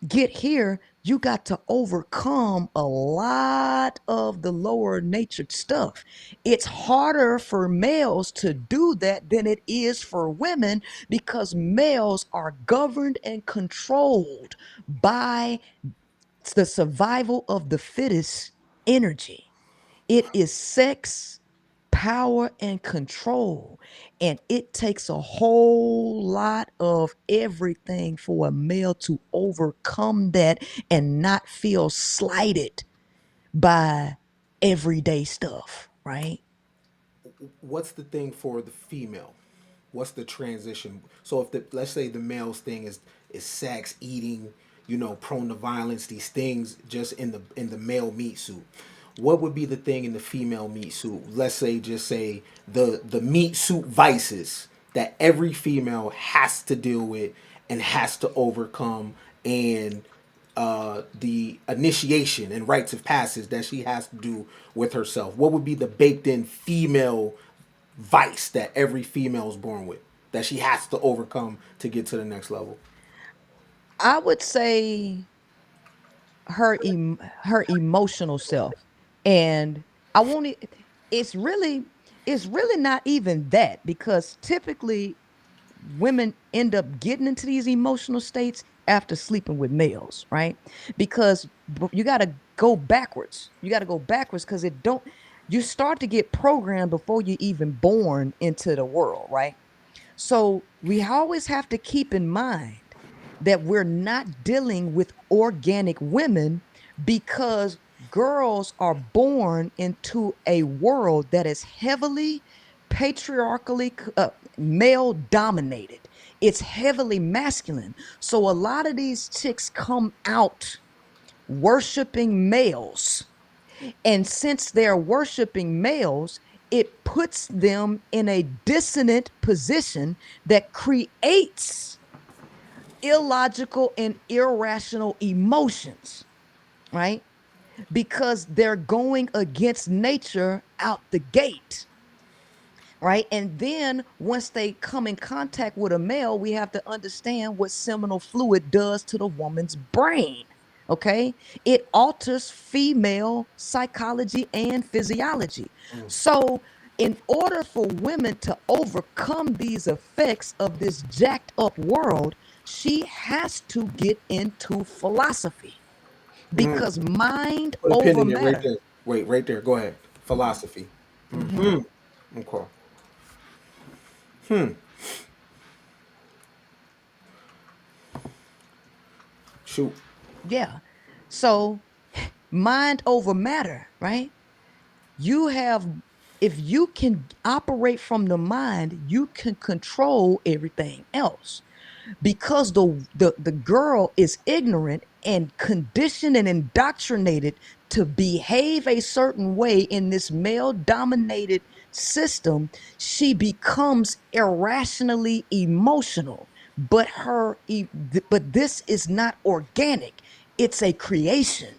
get here, you got to overcome a lot of the lower natured stuff. It's harder for males to do that than it is for women because males are governed and controlled by the survival of the fittest energy. It is sex, power, and control. And it takes a whole lot of everything for a male to overcome that and not feel slighted by everyday stuff, right? What's the thing for the female? What's the transition? So if the, let's say the male's thing is sex, eating, prone to violence, these things just in the male meat suit. What would be the thing in the female meat suit? Let's say just say the meat suit vices that every female has to deal with and has to overcome, and the initiation and rites of passage that she has to do with herself. What would be the baked in female vice that every female is born with that she has to overcome to get to the next level? I would say her emotional self. And I won't it's really it's really not even that because typically women end up getting into these emotional states after sleeping with males, right? Because you got to go backwards. You got to go backwards because it don't you start to get programmed before you're even born into the world, right? So we always have to keep in mind that we're not dealing with organic women because girls are born into a world that is heavily patriarchally male dominated. It's heavily masculine. So a lot of these chicks come out worshiping males. And since they're worshiping males, it puts them in a dissonant position that creates illogical and irrational emotions, right? Because they're going against nature out the gate, right? And then once they come in contact with a male, we have to understand what seminal fluid does to the woman's brain. Okay, it alters female psychology and physiology. Mm. So, in order for women to overcome these effects of this jacked up world, she has to get into philosophy Mm. because mind Put a pin over in it right matter. there. Wait, right there. Go ahead. Philosophy. Mm-hmm. Hmm. Okay. Hmm. Shoot. Yeah. So mind over matter, right? You have, if you can operate from the mind, you can control everything else. Because the girl is ignorant and conditioned and indoctrinated to behave a certain way in this male dominated system, she becomes irrationally emotional. But this is not organic, it's a creation.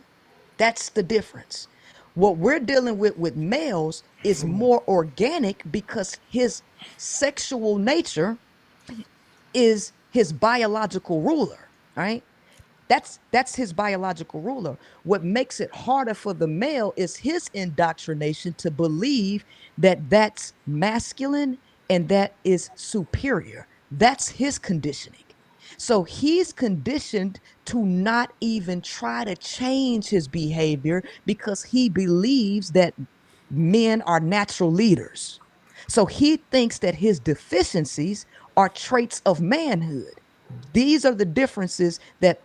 That's the difference. What we're dealing with males is more organic because his sexual nature is his biological ruler, right? That's his biological ruler. What makes it harder for the male is his indoctrination to believe that that's masculine and that is superior. That's his conditioning. So he's conditioned to not even try to change his behavior because he believes that men are natural leaders. So he thinks that his deficiencies are traits of manhood. These are the differences that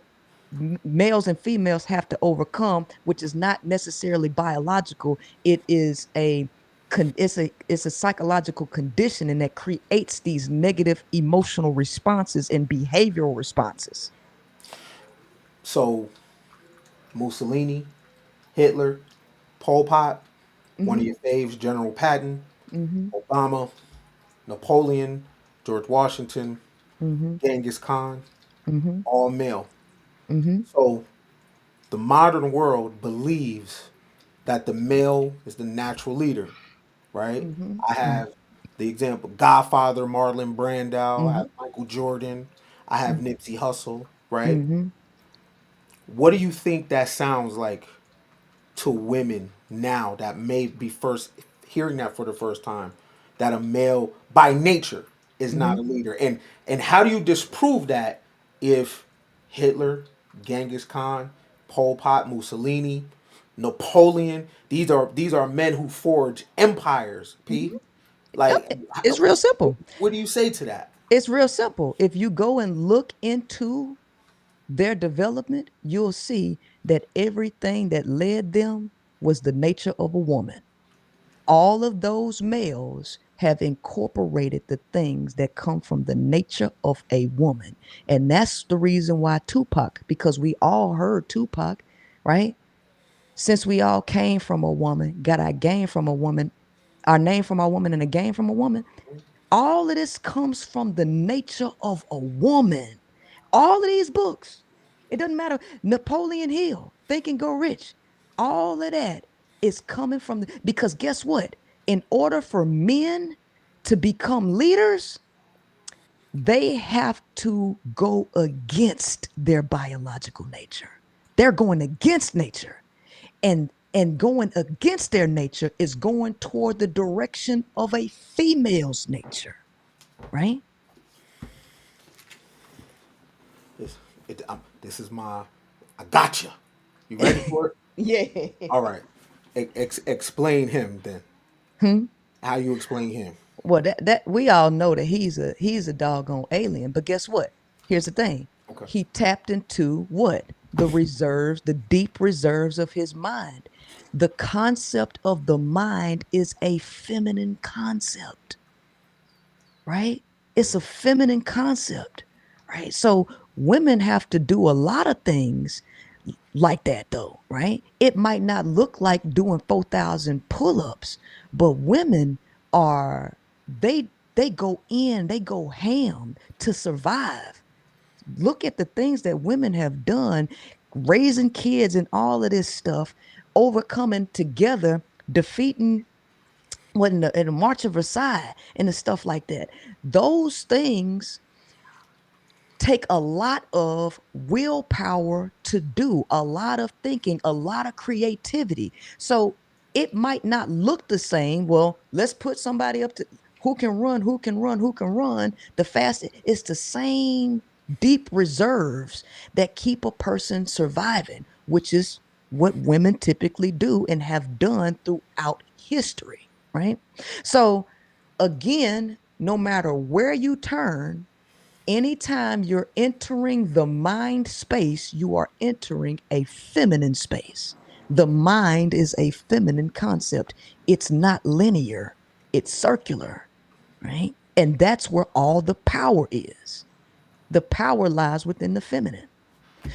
males and females have to overcome, which is not necessarily biological. It is it's a psychological conditioning that creates these negative emotional responses and behavioral responses. So Mussolini, Hitler, Pol Pot, one of Mm-hmm. your faves, General Patton, Mm-hmm. Obama, Napoleon, George Washington, Mm-hmm. Genghis Khan, Mm-hmm. all male. Mm-hmm. So the modern world believes that the male is the natural leader, right? Mm-hmm. I have the example Godfather Marlon Brando, I Mm-hmm. have Michael Jordan, I have Nipsey Hussle, right? Mm-hmm. What do you think that sounds like to women now that may be first hearing that for the first time, that a male by nature is not Mm-hmm. a leader? And how do you disprove that if Hitler, Genghis Khan, Pol Pot, Mussolini, Napoleon, these are men who forge empires, P? Mm-hmm. Like, It's real simple. what do you say to that? It's real simple. If you go and look into their development, you'll see that everything that led them was the nature of a woman. All of those males have incorporated the things that come from the nature of a woman. And that's the reason why Tupac, because we all heard Tupac, right? Since we all came from a woman, got our game from a woman, our name from a woman, and a game from a woman, all of this comes from the nature of a woman. All of these books, it doesn't matter. Napoleon Hill, Think and Go Rich, all of that is coming from because guess what? In order for men to become leaders, they have to go against their biological nature. They're going against nature. And going against their nature is going toward the direction of a female's nature, right? This, this is my, I gotcha. You ready for it? Yeah. All right. Explain him then. Hmm? How you explain him? Well, that we all know that he's a doggone alien. But guess what? Here's the thing. Okay. He tapped into what? The reserves, the deep reserves of his mind. The concept of the mind is a feminine concept. right? It's a feminine concept, right? So women have to do a lot of things like that though, right? It might not look like doing 4,000 pull-ups, but women are they go in, they go ham to survive. Look at the things that women have done, raising kids and all of this stuff, overcoming together, defeating what in the March of Versailles and the stuff like that. Those things take a lot of willpower to do, a lot of thinking, a lot of creativity. So it might not look the same. Well, let's put somebody up to who can run, who can run, who can run the fastest. It's the same deep reserves that keep a person surviving, which is what women typically do and have done throughout history, right? So again, no matter where you turn, anytime you're entering the mind space, you are entering a feminine space. The mind is a feminine concept. It's not linear, it's circular, right? And that's where all the power is. The power lies within the feminine.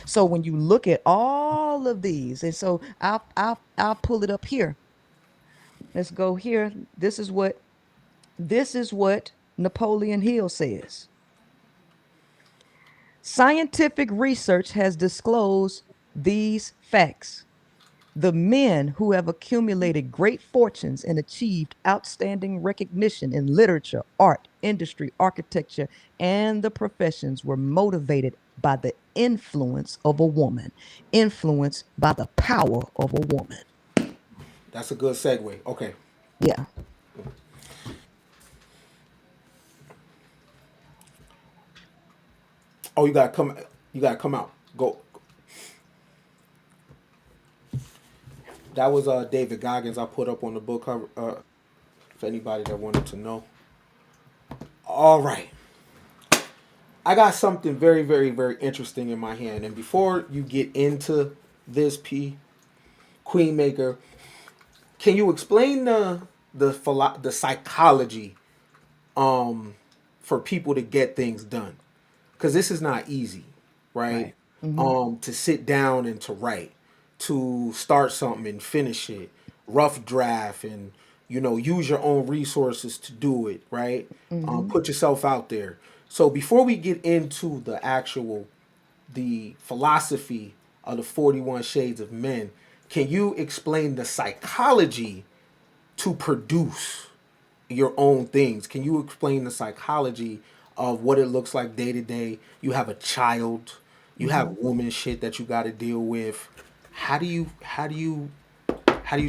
So when you look at all of these, and so I'll pull it up here. Let's go here. This is what Napoleon Hill says. Scientific research has disclosed these facts. The men who have accumulated great fortunes and achieved outstanding recognition in literature, art, industry, architecture, and the professions were motivated by the influence of a woman, influenced by the power of a woman. That's a good segue. Okay. Yeah. Oh, you gotta come. You gotta come out. Go. That was David Goggins. I put up on the book cover. For anybody that wanted to know. All right. I got something very, very, very interesting in my hand. And before you get into this, Queenmaker, can you explain the psychology for people to get things done? Because this is not easy, right? Right. Mm-hmm. To sit down and to write, to start something and finish it, rough draft, and use your own resources to do it, right? Mm-hmm. Put yourself out there. So before we get into the philosophy of the 41 Shades of Men, can you explain the psychology to produce your own things? Can you explain the psychology of what it looks like day to day? You have a child, you have Mm-hmm. woman shit that you got to deal with. How do you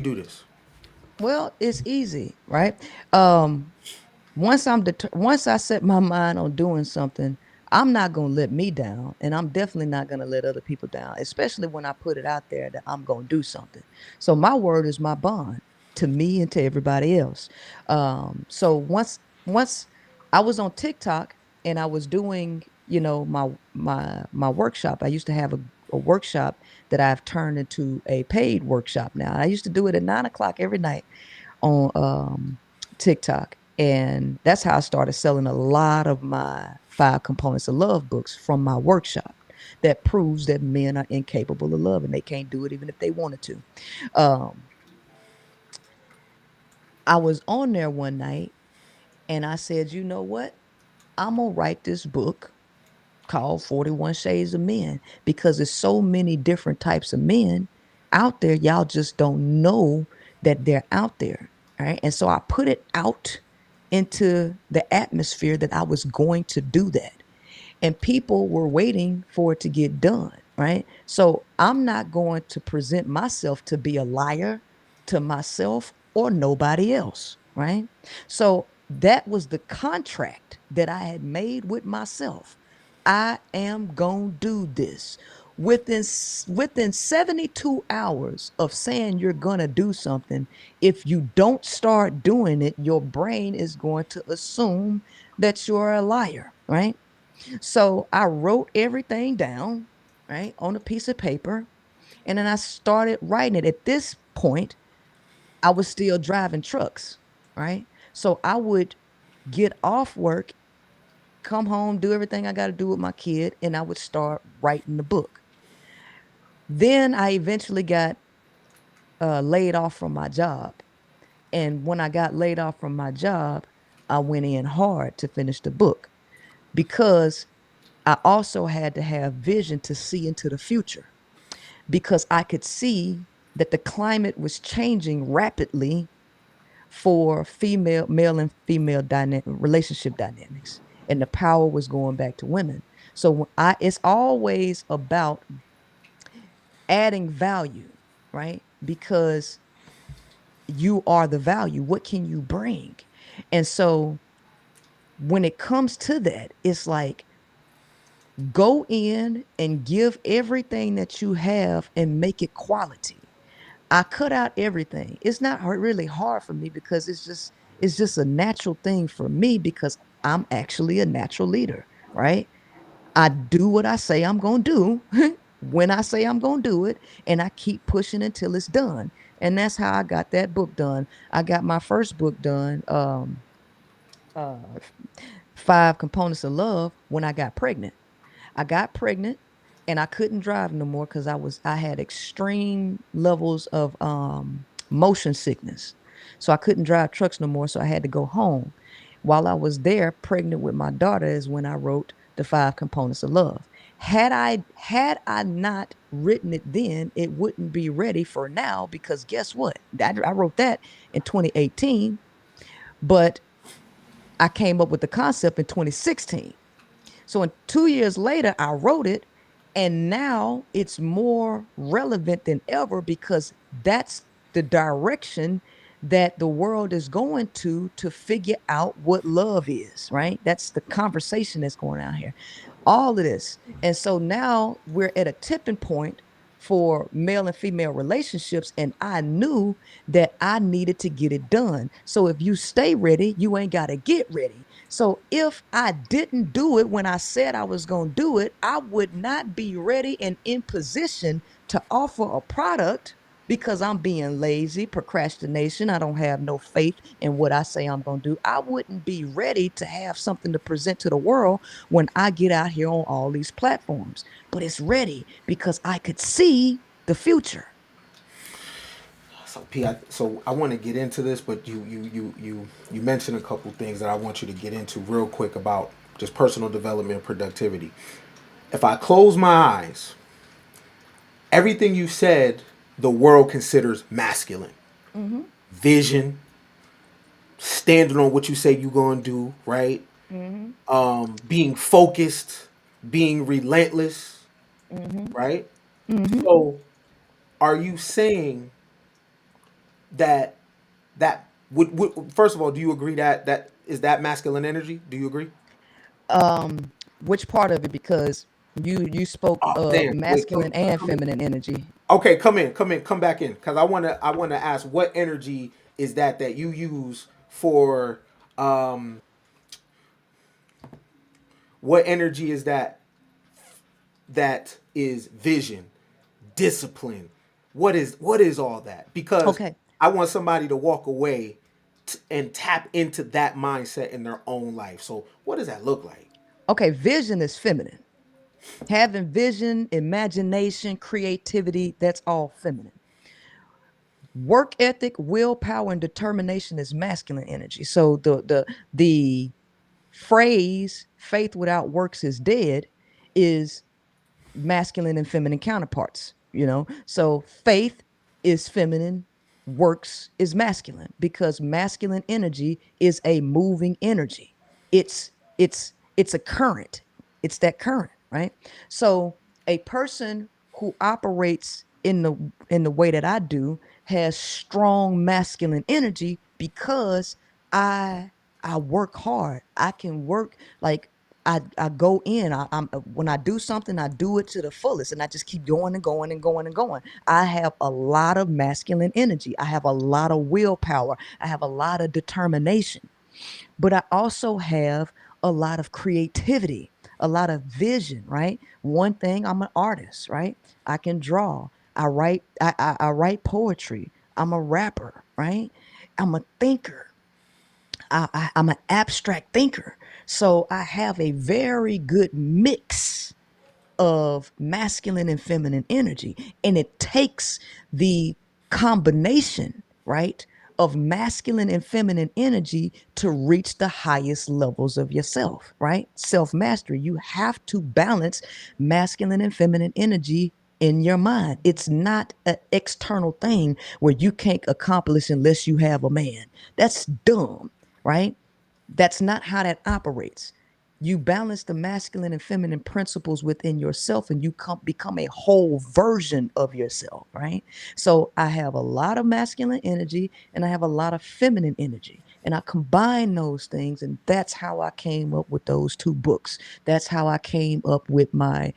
do this? Well, it's easy, right? Um, once I set my mind on doing something, I'm not going to let me down, and I'm definitely not going to let other people down, especially when I put it out there that I'm going to do something. So my word is my bond to me and to everybody else. So once I was on TikTok and I was doing, my workshop. I used to have a workshop that I've turned into a paid workshop now. I used to do it at 9 o'clock every night on TikTok. And that's how I started selling a lot of my Five Components of Love books from my workshop that proves that men are incapable of love and they can't do it even if they wanted to. Um, I was on there one night and I said, you know what? I'm going to write this book called 41 Shades of Men because there's so many different types of men out there. Y'all just don't know that they're out there. Right. And so I put it out into the atmosphere that I was going to do that. And people were waiting for it to get done. Right. So I'm not going to present myself to be a liar to myself or nobody else. Right. So that was the contract that I had made with myself. I am going to do this. Within 72 hours of saying you're going to do something, if you don't start doing it, your brain is going to assume that you're a liar, right? So I wrote everything down, right, on a piece of paper, and then I started writing it. At this point, I was still driving trucks, right? So I would get off work, come home, do everything I got to do with my kid, and I would start writing the book. Then I eventually got laid off from my job. And when I got laid off from my job, I went in hard to finish the book because I also had to have vision to see into the future because I could see that the climate was changing rapidly for female, male and female relationship dynamics, and the power was going back to women. So it's always about adding value, right? Because you are the value. What can you bring? And so when it comes to that, it's like go in and give everything that you have and make it quality. I cut out everything. It's not really hard for me because it's just a natural thing for me because I'm actually a natural leader, right? I do what I say I'm going to do when I say I'm going to do it, and I keep pushing until it's done. And that's how I got that book done. I got my first book done, uh, Five Components of Love, when I got pregnant. I got pregnant and I couldn't drive no more because I had extreme levels of motion sickness. So I couldn't drive trucks no more. So I had to go home. While I was there, pregnant with my daughter, is when I wrote the Five Components of Love. Had I not written it then, it wouldn't be ready for now because guess what? I wrote that in 2018, but I came up with the concept in 2016. So in 2 years later, I wrote it, and now it's more relevant than ever because that's the direction that the world is going to figure out what love is, right? That's the conversation that's going on here. All of this. And so now we're at a tipping point for male and female relationships, and I knew that I needed to get it done. So if you stay ready, you ain't got to get ready. So if I didn't do it when I said I was going to do it, I would not be ready and in position to offer a product because I'm being lazy, procrastination. I don't have no faith in what I say I'm going to do. I wouldn't be ready to have something to present to the world when I get out here on all these platforms. But it's ready because I could see the future. So I want to get into this, but you mentioned a couple things that I want you to get into real quick about just personal development and productivity. If I close my eyes, everything you said, the world considers masculine. Mm-hmm. Vision, standing on what you say you're gonna do, right? Mm-hmm. Being focused, being relentless, Mm-hmm. right? Mm-hmm. So, are you saying that would first of all, do you agree that that is that masculine energy? Do you agree? Which part of it? Because you spoke Oh of damn! Wait, masculine and come in. feminine energy. Okay, come back in, because I wanna ask what energy is that you use for what energy is that is vision, discipline. What is all that? Because Okay. I want somebody to walk away and tap into that mindset in their own life. So what does that look like? Okay, vision is feminine. Having vision, imagination, creativity, that's all feminine. Work ethic, willpower, and determination is masculine energy. So the phrase "faith without works is dead" is masculine and feminine counterparts, So faith is feminine, works is masculine because masculine energy is a moving energy. It's a current. It's that current, right? So a person who operates in the way that I do has strong masculine energy because I I work hard. I can work like I go in. I'm when I do something, I do it to the fullest, and I just keep going and going and going and going. I have a lot of masculine energy. I have a lot of willpower. I have a lot of determination, but I also have a lot of creativity, a lot of vision. Right. One thing, I'm an artist. Right. I can draw. I write. I write poetry. I'm a rapper. Right. I'm a thinker. I'm an abstract thinker. So I have a very good mix of masculine and feminine energy. And it takes the combination, right, of masculine and feminine energy to reach the highest levels of yourself, right? Self mastery. You have to balance masculine and feminine energy in your mind. It's not an external thing where you can't accomplish unless you have a man. That's dumb, right? That's not how that operates. You balance the masculine and feminine principles within yourself and you become a whole version of yourself, right? So I have a lot of masculine energy and I have a lot of feminine energy. And I combine those things. And that's how I came up with those two books. That's how I came up with my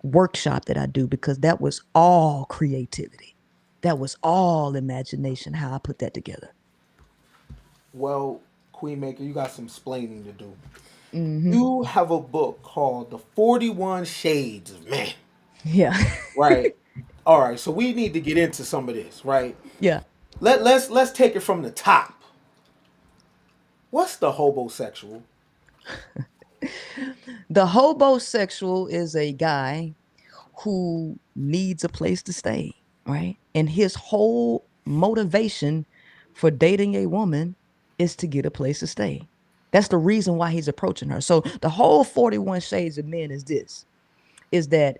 workshop that I do, because that was all creativity. That was all imagination, how I put that together. Well, Queenmaker, you got some splaining to do. Mm-hmm. You have a book called The 41 Shades of Man, Yeah. right? All right, so we need to get into some of this, right? Yeah. Let's take it from the top. What's the hobosexual? The hobosexual is a guy who needs a place to stay, right? And his whole motivation for dating a woman is to get a place to stay. That's the reason why he's approaching her. So the whole 41 shades of men is that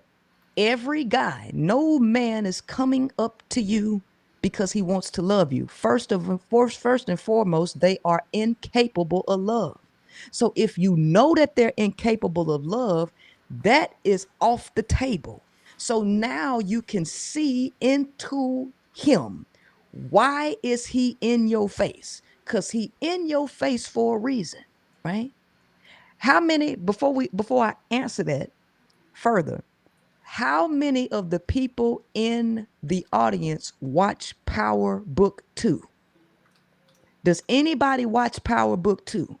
every guy, no man is coming up to you because he wants to love you. First and foremost, they are incapable of love. So if you know that they're incapable of love, that is off the table. So now you can see into him. Why is he in your face? Because he in your face for a reason, right? How many, before I answer that further, how many of the people in the audience watch Power Book 2? Does anybody watch Power Book 2?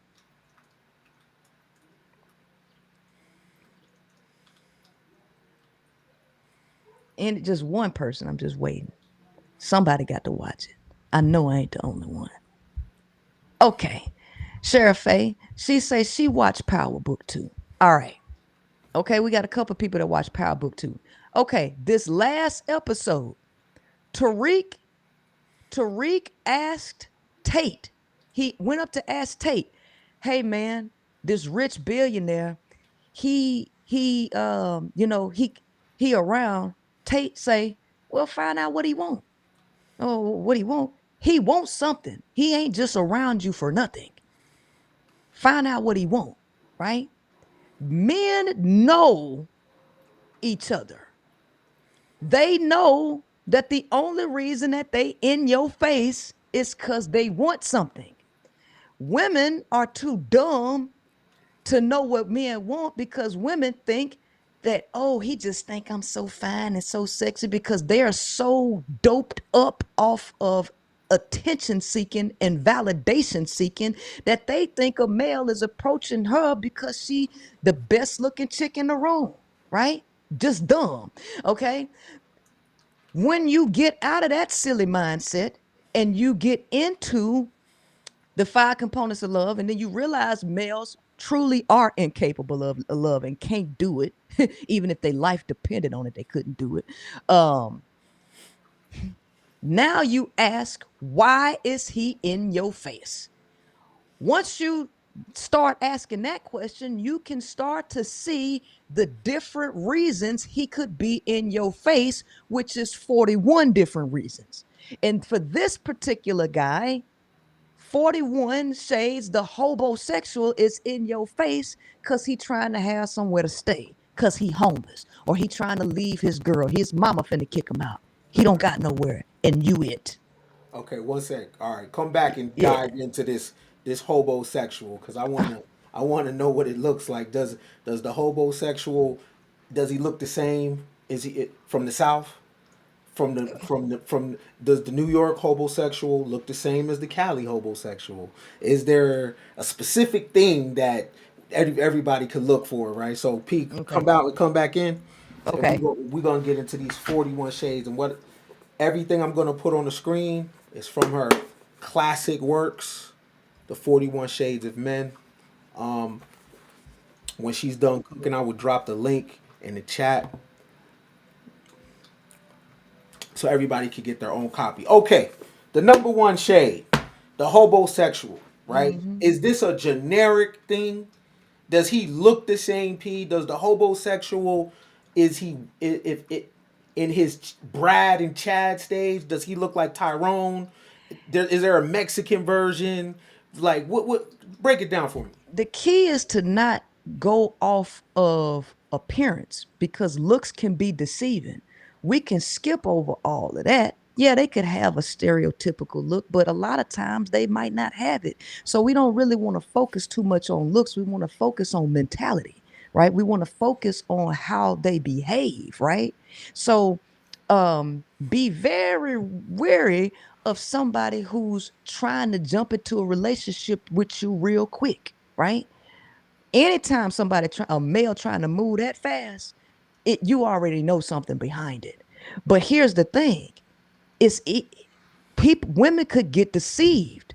And just one person, I'm just waiting. Somebody got to watch it. I know I ain't the only one. Okay. Sheriff Faye, she says she watched Power Book 2. All right. Okay, we got a couple people that watch Power Book 2. Okay, this last episode, Tariq Tariq asked Tate. He went up to ask Tate, "Hey man, this rich billionaire, he around." Tate say, "Well, find out what he want." Oh, what he want? He wants something. He ain't just around you for nothing. Find out what he want, right? Men know each other. They know that the only reason that they in your face is because they want something. Women are too dumb to know what men want, because women think that, oh, he just think I'm so fine and so sexy, because they are so doped up off of attention seeking and validation seeking that they think a male is approaching her because she the best looking chick in the room, right? Just dumb. Okay, when you get out of that silly mindset and you get into the five components of love, and then you realize males truly are incapable of love and can't do it, even if their life depended on it, they couldn't do it. Um, Now you ask, why is he in your face? Once you start asking that question, you can start to see the different reasons he could be in your face, which is 41 different reasons. And for this particular guy, 41 shades, the hobosexual is in your face because he trying to have somewhere to stay, because he homeless, or he trying to leave his girl. His mama finna kick him out. He don't got nowhere, and you it. Okay, one sec. All right, come back and Yeah. dive into this hobosexual because I wanna know what it looks like. Does the hobosexual, does he look the same? Is he from the south? From does the New York hobosexual look the same as the Cali hobosexual? Is there a specific thing that everybody could look for, right? So P, Okay. come back in, and Okay. we're gonna get into these 41 shades and what everything I'm gonna put on the screen is from her classic works, the 41 Shades of Men. When she's done cooking, I will drop the link in the chat so everybody can get their own copy. Okay, the number one shade, the hobosexual, right? Mm-hmm. Is this a generic thing? Does he look the same? P. Does the hobosexual, is he, if it in his Brad and Chad stage? Does he look like Tyrone? Is there a Mexican version? Like what? Break it down for me. The key is to not go off of appearance because looks can be deceiving. We can skip over all of that. Yeah, they could have a stereotypical look, but a lot of times they might not have it. So we don't really want to focus too much on looks. We want to focus on mentality, right? We want to focus on how they behave, right? So be very wary of somebody who's trying to jump into a relationship with you real quick, right? Anytime a male trying to move that fast, you already know something behind it. But here's the thing: it's women could get deceived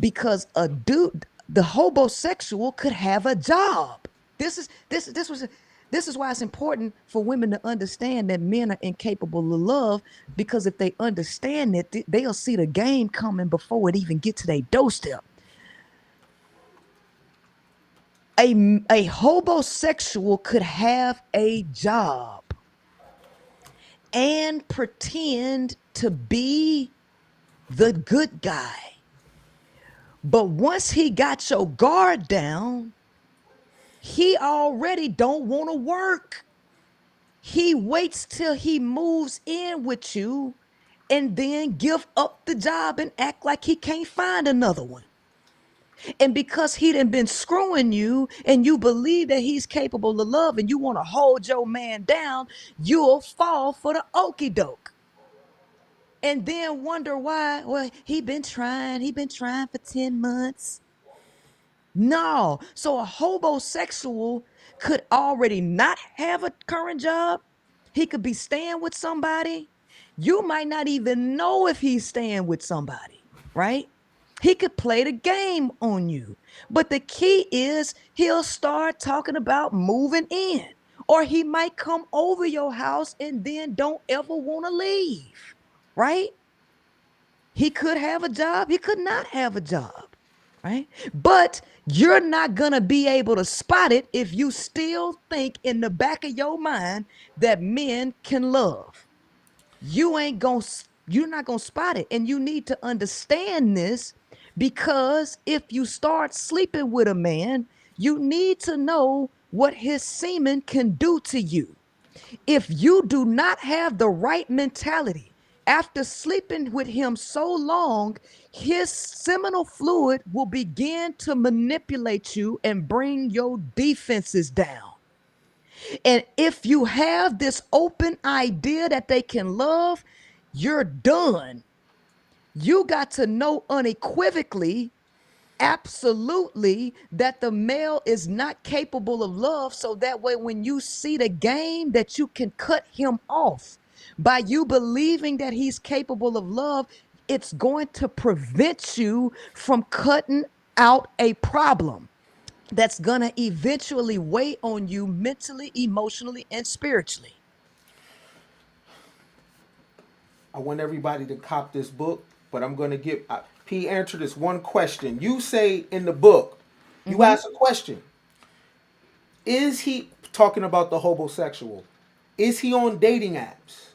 because a dude, the hobosexual, could have a job. This is why it's important for women to understand that men are incapable of love, because if they understand it, they'll see the game coming before it even get to their doorstep. A hobosexual could have a job and pretend to be the good guy. But once he got your guard down, he already don't want to work. He waits till he moves in with you and then give up the job and act like he can't find another one. And because he done been screwing you and you believe that he's capable of love and you want to hold your man down, you'll fall for the okey doke. And then wonder why. Well, he been trying for 10 months. No. So a hobosexual could already not have a current job. He could be staying with somebody. You might not even know if he's staying with somebody, right? He could play the game on you. But the key is he'll start talking about moving in. Or he might come over your house and then don't ever want to leave, right? He could have a job, he could not have a job, right? But you're not going to be able to spot it if you still think in the back of your mind that men can love. You're not going to spot it, and you need to understand this, because if you start sleeping with a man, you need to know what his semen can do to you. If you do not have the right mentality, after sleeping with him so long, his seminal fluid will begin to manipulate you and bring your defenses down. And if you have this open idea that they can love, you're done. You got to know unequivocally, absolutely, that the male is not capable of love, so that way when you see the game, that you can cut him off. By you believing that he's capable of love, it's going to prevent you from cutting out a problem that's going to eventually weigh on you mentally, emotionally, and spiritually. I want everybody to cop this book, but I'm going to give P answer this one question. You say in the book, you Mm-hmm. ask a question. Is he talking about the homosexual? Is he on dating apps?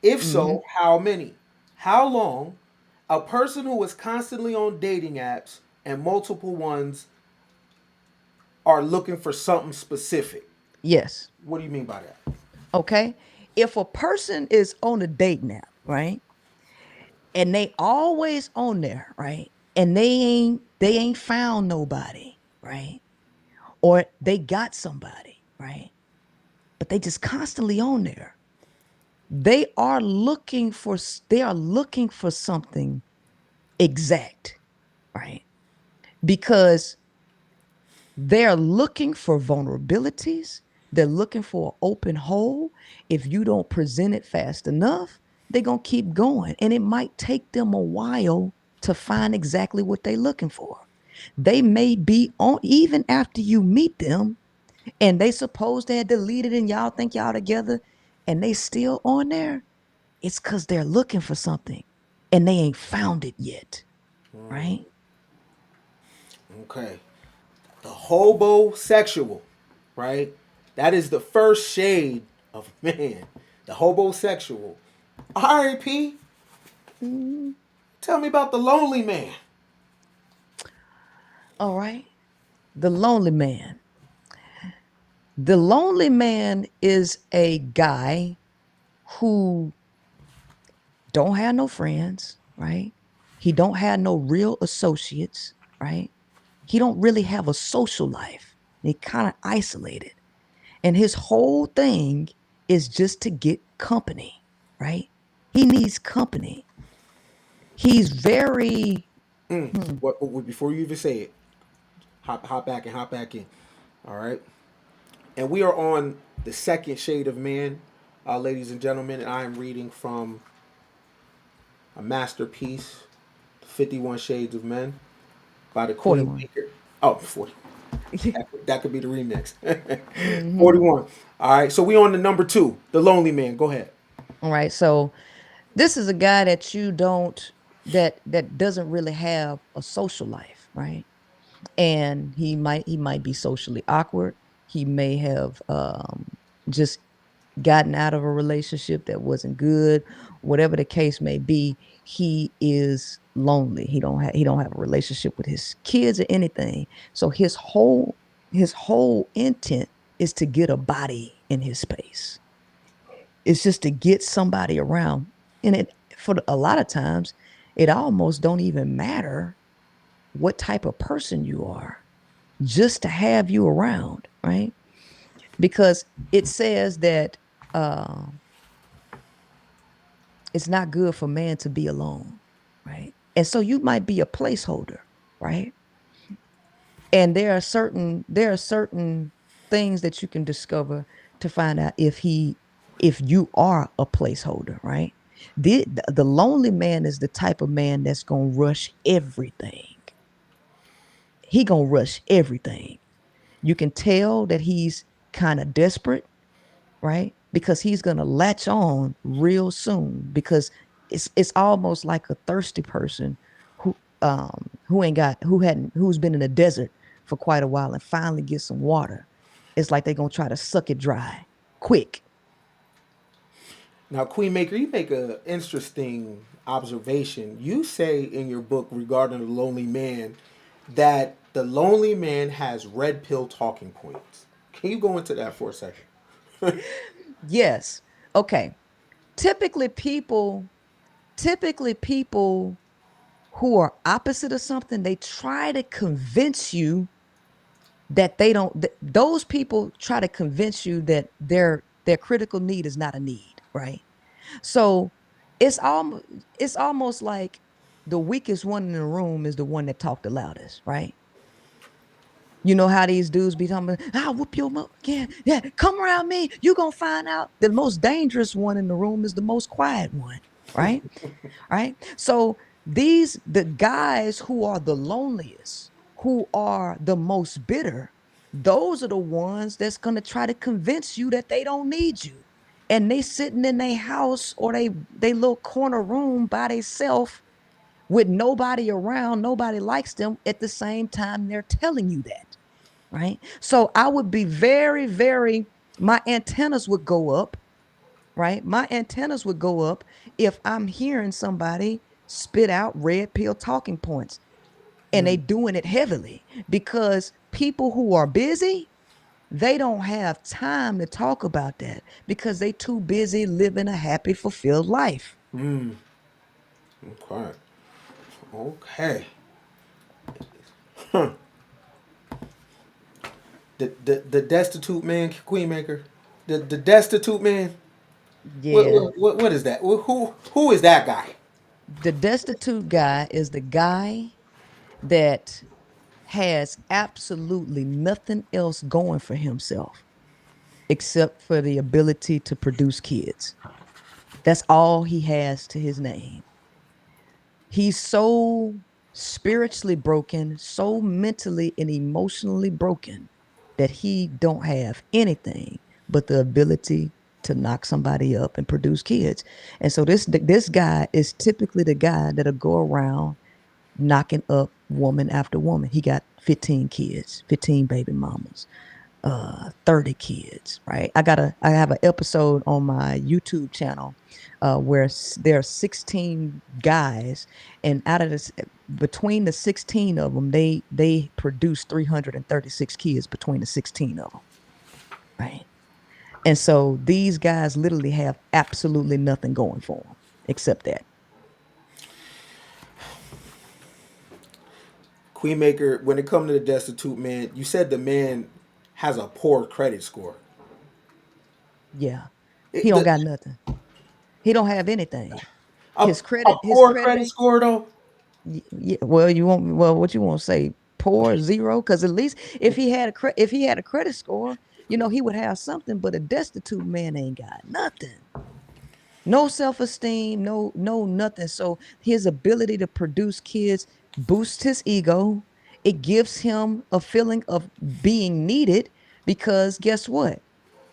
If Mm-hmm. so, how many? How long? A person who is constantly on dating apps and multiple ones are looking for something specific. Yes. What do you mean by that? Okay. If a person is on a date now, right, and they always on there, right, and they ain't found nobody, right, or they got somebody, right, but they just constantly on there, they are looking for something exact, right, because they're looking for vulnerabilities. They're looking for an open hole. If you don't present it fast enough, they're going to keep going. And it might take them a while to find exactly what they're looking for. They may be on even after you meet them, and they supposed to have deleted and y'all think y'all together, and they still on there. It's because they're looking for something and they ain't found it yet, right? Okay. The hobosexual, right? That is the first shade of man. The hobosexual. R.A.P. Mm, Tell me about the lonely man. all right. The lonely man. The lonely man is a guy who don't have no friends, right? He don't have no real associates, right? He don't really have a social life. He kind of isolated. And his whole thing is just to get company, right? He needs company. He's very Before you even say it, hop back and hop back in. All right. And we are on the second shade of man, ladies and gentlemen. And I am reading from a masterpiece, 51 Shades of Men by the 41. queenmaker. Oh, 40. That could be the remix. Mm-hmm. 41. All right. So we on the number two, the lonely man. Go ahead. All right. So this is a guy that you don't that doesn't really have a social life, right? And he might be socially awkward. He may have just gotten out of a relationship that wasn't good. Whatever the case may be, he is lonely. He don't have a relationship with his kids or anything. So his whole intent is to get a body in his space. It's just to get somebody around. And it for a lot of times, it almost don't even matter what type of person you are, just to have you around, right? Because it says that uh, it's not good for man to be alone, right? And so you might be a placeholder, right? And there are certain things that you can discover to find out if you are a placeholder, right? The lonely man is the type of man that's gonna rush everything. He gonna rush everything. You can tell that he's kind of desperate, right? Because he's gonna latch on real soon because it's almost like a thirsty person who ain't got who's been in the desert for quite a while and finally get some water. It's like they're gonna try to suck it dry quick. Now, Queenmaker, you make an interesting observation. You say in your book regarding the lonely man that the lonely man has red pill talking points. Can you go into that for a second? Yes. Okay. Typically people who are opposite of something, they try to convince you that they don't those people try to convince you that their critical need is not a need, right? So it's almost like the weakest one in the room is the one that talked the loudest, right? You know how these dudes be talking about, I'll whoop your mother. Yeah, come around me, you gonna find out. The most dangerous one in the room is the most quiet one, right? Right. So the guys who are the loneliest, who are the most bitter, those are the ones that's gonna try to convince you that they don't need you. And they sitting in their house or they little corner room by themselves with nobody around, nobody likes them at the same time they're telling you that. Right. So I would be very, very, my antennas would go up, right? My antennas would go up if I'm hearing somebody spit out red pill talking points and they doing it heavily because people who are busy, they don't have time to talk about that because they too busy living a happy, fulfilled life. Okay. Okay. The destitute man, Queenmaker. The destitute man. Yeah. What is that? Who is that guy? The destitute guy is the guy that has absolutely nothing else going for himself except for the ability to produce kids. That's all he has to his name. He's so spiritually broken, so mentally and emotionally broken that he don't have anything but the ability to knock somebody up and produce kids. And so this guy is typically the guy that'll go around knocking up woman after woman. He got 15 kids, 15 baby mamas, 30 kids, right? I have an episode on my YouTube channel where there are 16 guys, and out of this, between the 16 of them, they produce 336 kids between the 16 of them, right? And so these guys literally have absolutely nothing going for them except that. Queenmaker, when it comes to the destitute man, you said the man has a poor credit score. Yeah. He It, don't the, got nothing. He don't have anything. a, a His poor credit credit ain't. score though. Yeah, well, you won't. Well, what you want to say? Poor zero? Because at least if he had a credit score, he would have something. But a destitute man ain't got nothing. No self-esteem, no nothing. So his ability to produce kids boosts his ego. It gives him a feeling of being needed because guess what?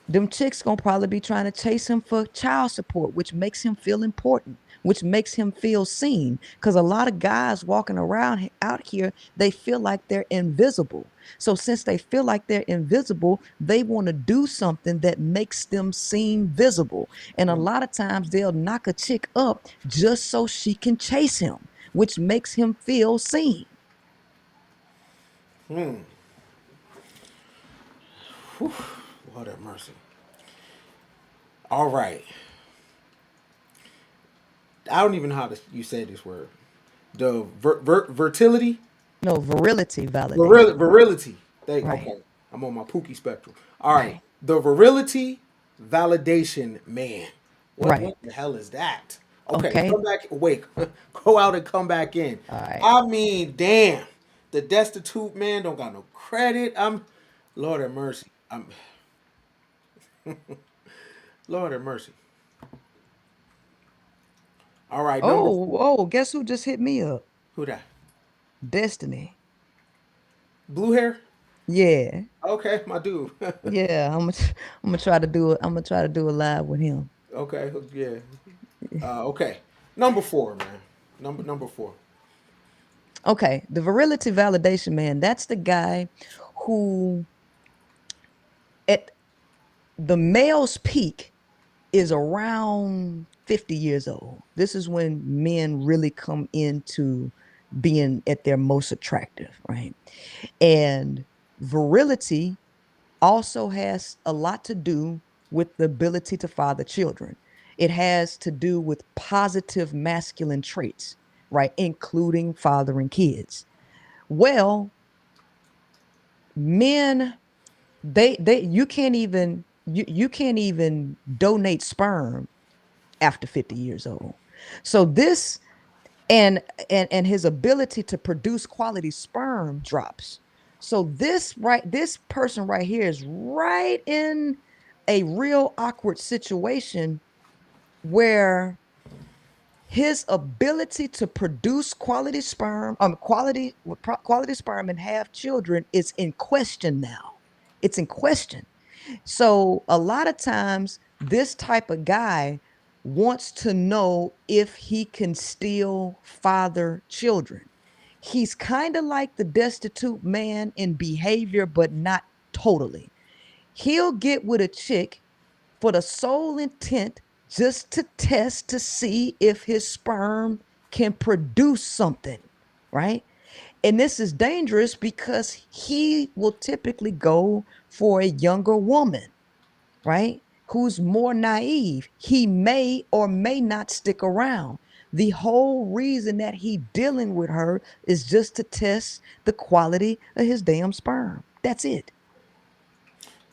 Them chicks gonna probably be trying to chase him for child support, which makes him feel important, which makes him feel seen. Because a lot of guys walking around out here, they feel like they're invisible. So since they feel like they're invisible, they want to do something that makes them seem visible. And a lot of times they'll knock a chick up just so she can chase him, which makes him feel seen. Lord have mercy. All right. I don't even know how you say this word. The fertility, No, virility validation. virility. Right, Okay. I'm on my Pookie spectrum. All right. right, The virility validation man. What right. the hell is that? Okay, Okay. come back. Wait, go out and come back in. All right. I mean, damn, the destitute man don't got no credit. Lord have mercy. Lord have mercy. All right, number Guess who just hit me up? who that? Destiny. Blue hair. Yeah. Okay, my dude. Yeah, I'm gonna try to do it. I'm gonna try to do a live with him. Okay, yeah. Okay, number four, man. Number four. Okay, the virility validation man, that's the guy who at the male's peak is around 50 years old. This is when men really come into being at their most attractive, right? And virility also has a lot to do with the ability to father children. It has to do with positive masculine traits, right? Including fathering kids. Well, men, they you can't even donate sperm after 50 years old. So this and his ability to produce quality sperm drops. So this person right here is right in a real awkward situation where his ability to produce quality sperm, quality sperm and have children is in question now. It's in question. So a lot of times, this type of guy wants to know if he can still father children. He's kind of like the destitute man in behavior, but not totally. He'll get with a chick for the sole intent just to test to see if his sperm can produce something, right? And this is dangerous because he will typically go for a younger woman, right? Who's more naive. He may or may not stick around. The whole reason that he dealing with her is just to test the quality of his damn sperm. That's it.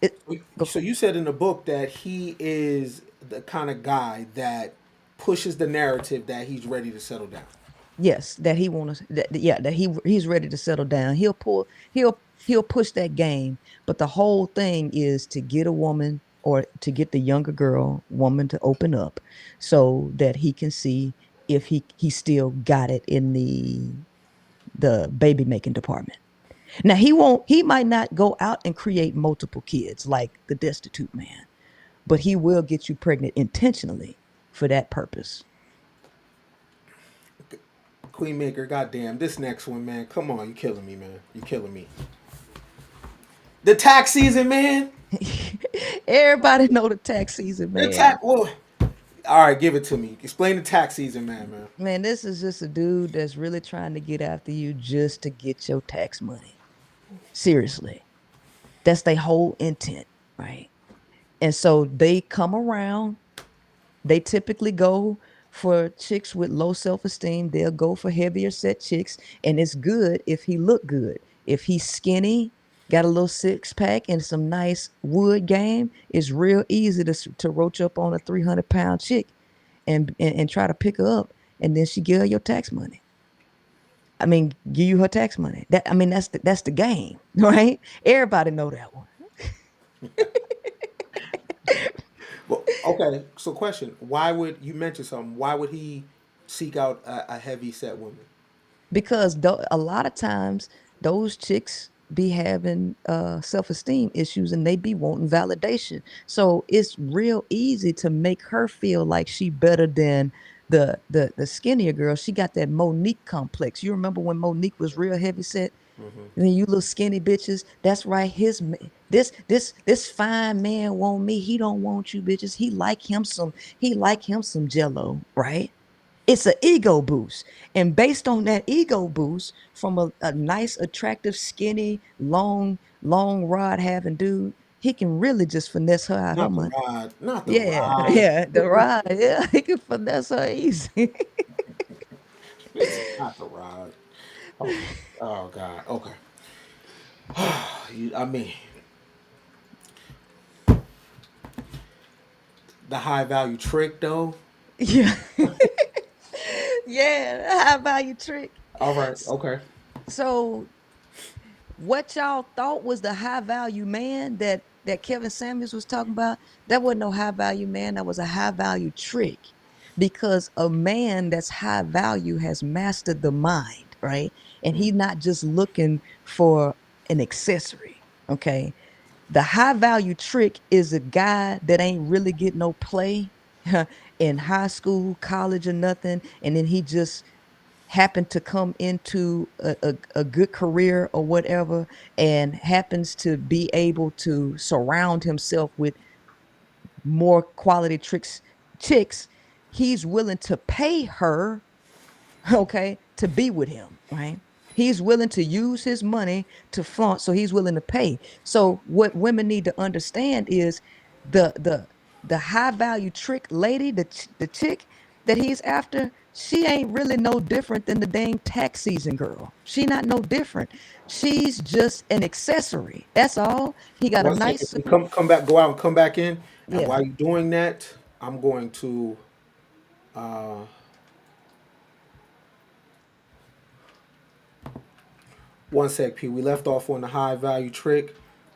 It So you said in the book that he is the kind of guy that pushes the narrative that he's ready to settle down. Yes, that he want to yeah, that he's ready to settle down. He'll push that game, but the whole thing is to get a woman or to get the younger girl woman to open up so that he can see if he still got it the baby making department. Now he might not go out and create multiple kids like the destitute man, but he will get you pregnant intentionally for that purpose. Queenmaker, goddamn, this next one, man. Come on, you killing me, man. You killing me. The tax season, man. Everybody know the tax season, The tax. man. Well, all right, give it to me. Explain the tax season, man. Man, this is just a dude that's really trying to get after you just to get your tax money. Seriously. That's their whole intent, right? And so they come around. They typically go for chicks with low self-esteem. They'll go for heavier set chicks, and it's good if he look good. If he's skinny, got a little six pack and some nice wood game, it's real easy to roach up on a 300-pound chick and try to pick her up, and then she give her your tax money. I mean, give you her tax money. That I mean, that's the game, right? Everybody know that one. Well, okay. So, question: why would you mention something? Why would he seek out a heavy set woman? Because a lot of times those chicks be having self-esteem issues and they be wanting validation, so it's real easy to make her feel like she better than the skinnier girl. She got that Monique complex. You remember when Monique was real heavy set, and then you little skinny bitches, that's right, this fine man want me, he don't want you bitches, he like him some jello, right? It's an ego boost. And based on that ego boost from a nice, attractive, skinny, long rod having dude, he can really just finesse her out her Not the money. rod. Not the Yeah, rod. yeah, the rod, yeah, he can finesse her easy. It's not the rod. Oh, oh God. Okay. I mean, the high value trick though. Yeah, yeah, high value trick. All right. Okay. So what y'all thought was the high value man that Kevin Samuels was talking about, that wasn't no high value man, that was a high value trick. Because a man that's high value has mastered the mind, right? And he's not just looking for an accessory, okay? The high value trick is a guy that ain't really get no play in high school, college, or nothing, and then he just happened to come into a good career or whatever, and happens to be able to surround himself with more quality tricks chicks. He's willing to pay her, okay, to be with him, right? He's willing to use his money to flaunt, so he's willing to pay. So what women need to understand is the the the high value trick lady, the chick that he's after, she ain't really no different than the dang tax season girl. She not no different. She's just an accessory. That's all. He got a One nice second. You suit. come back. Go out and come back in. And Yeah. while you're doing that, I'm going to. Uh, One sec, P. We left off on the high value trick,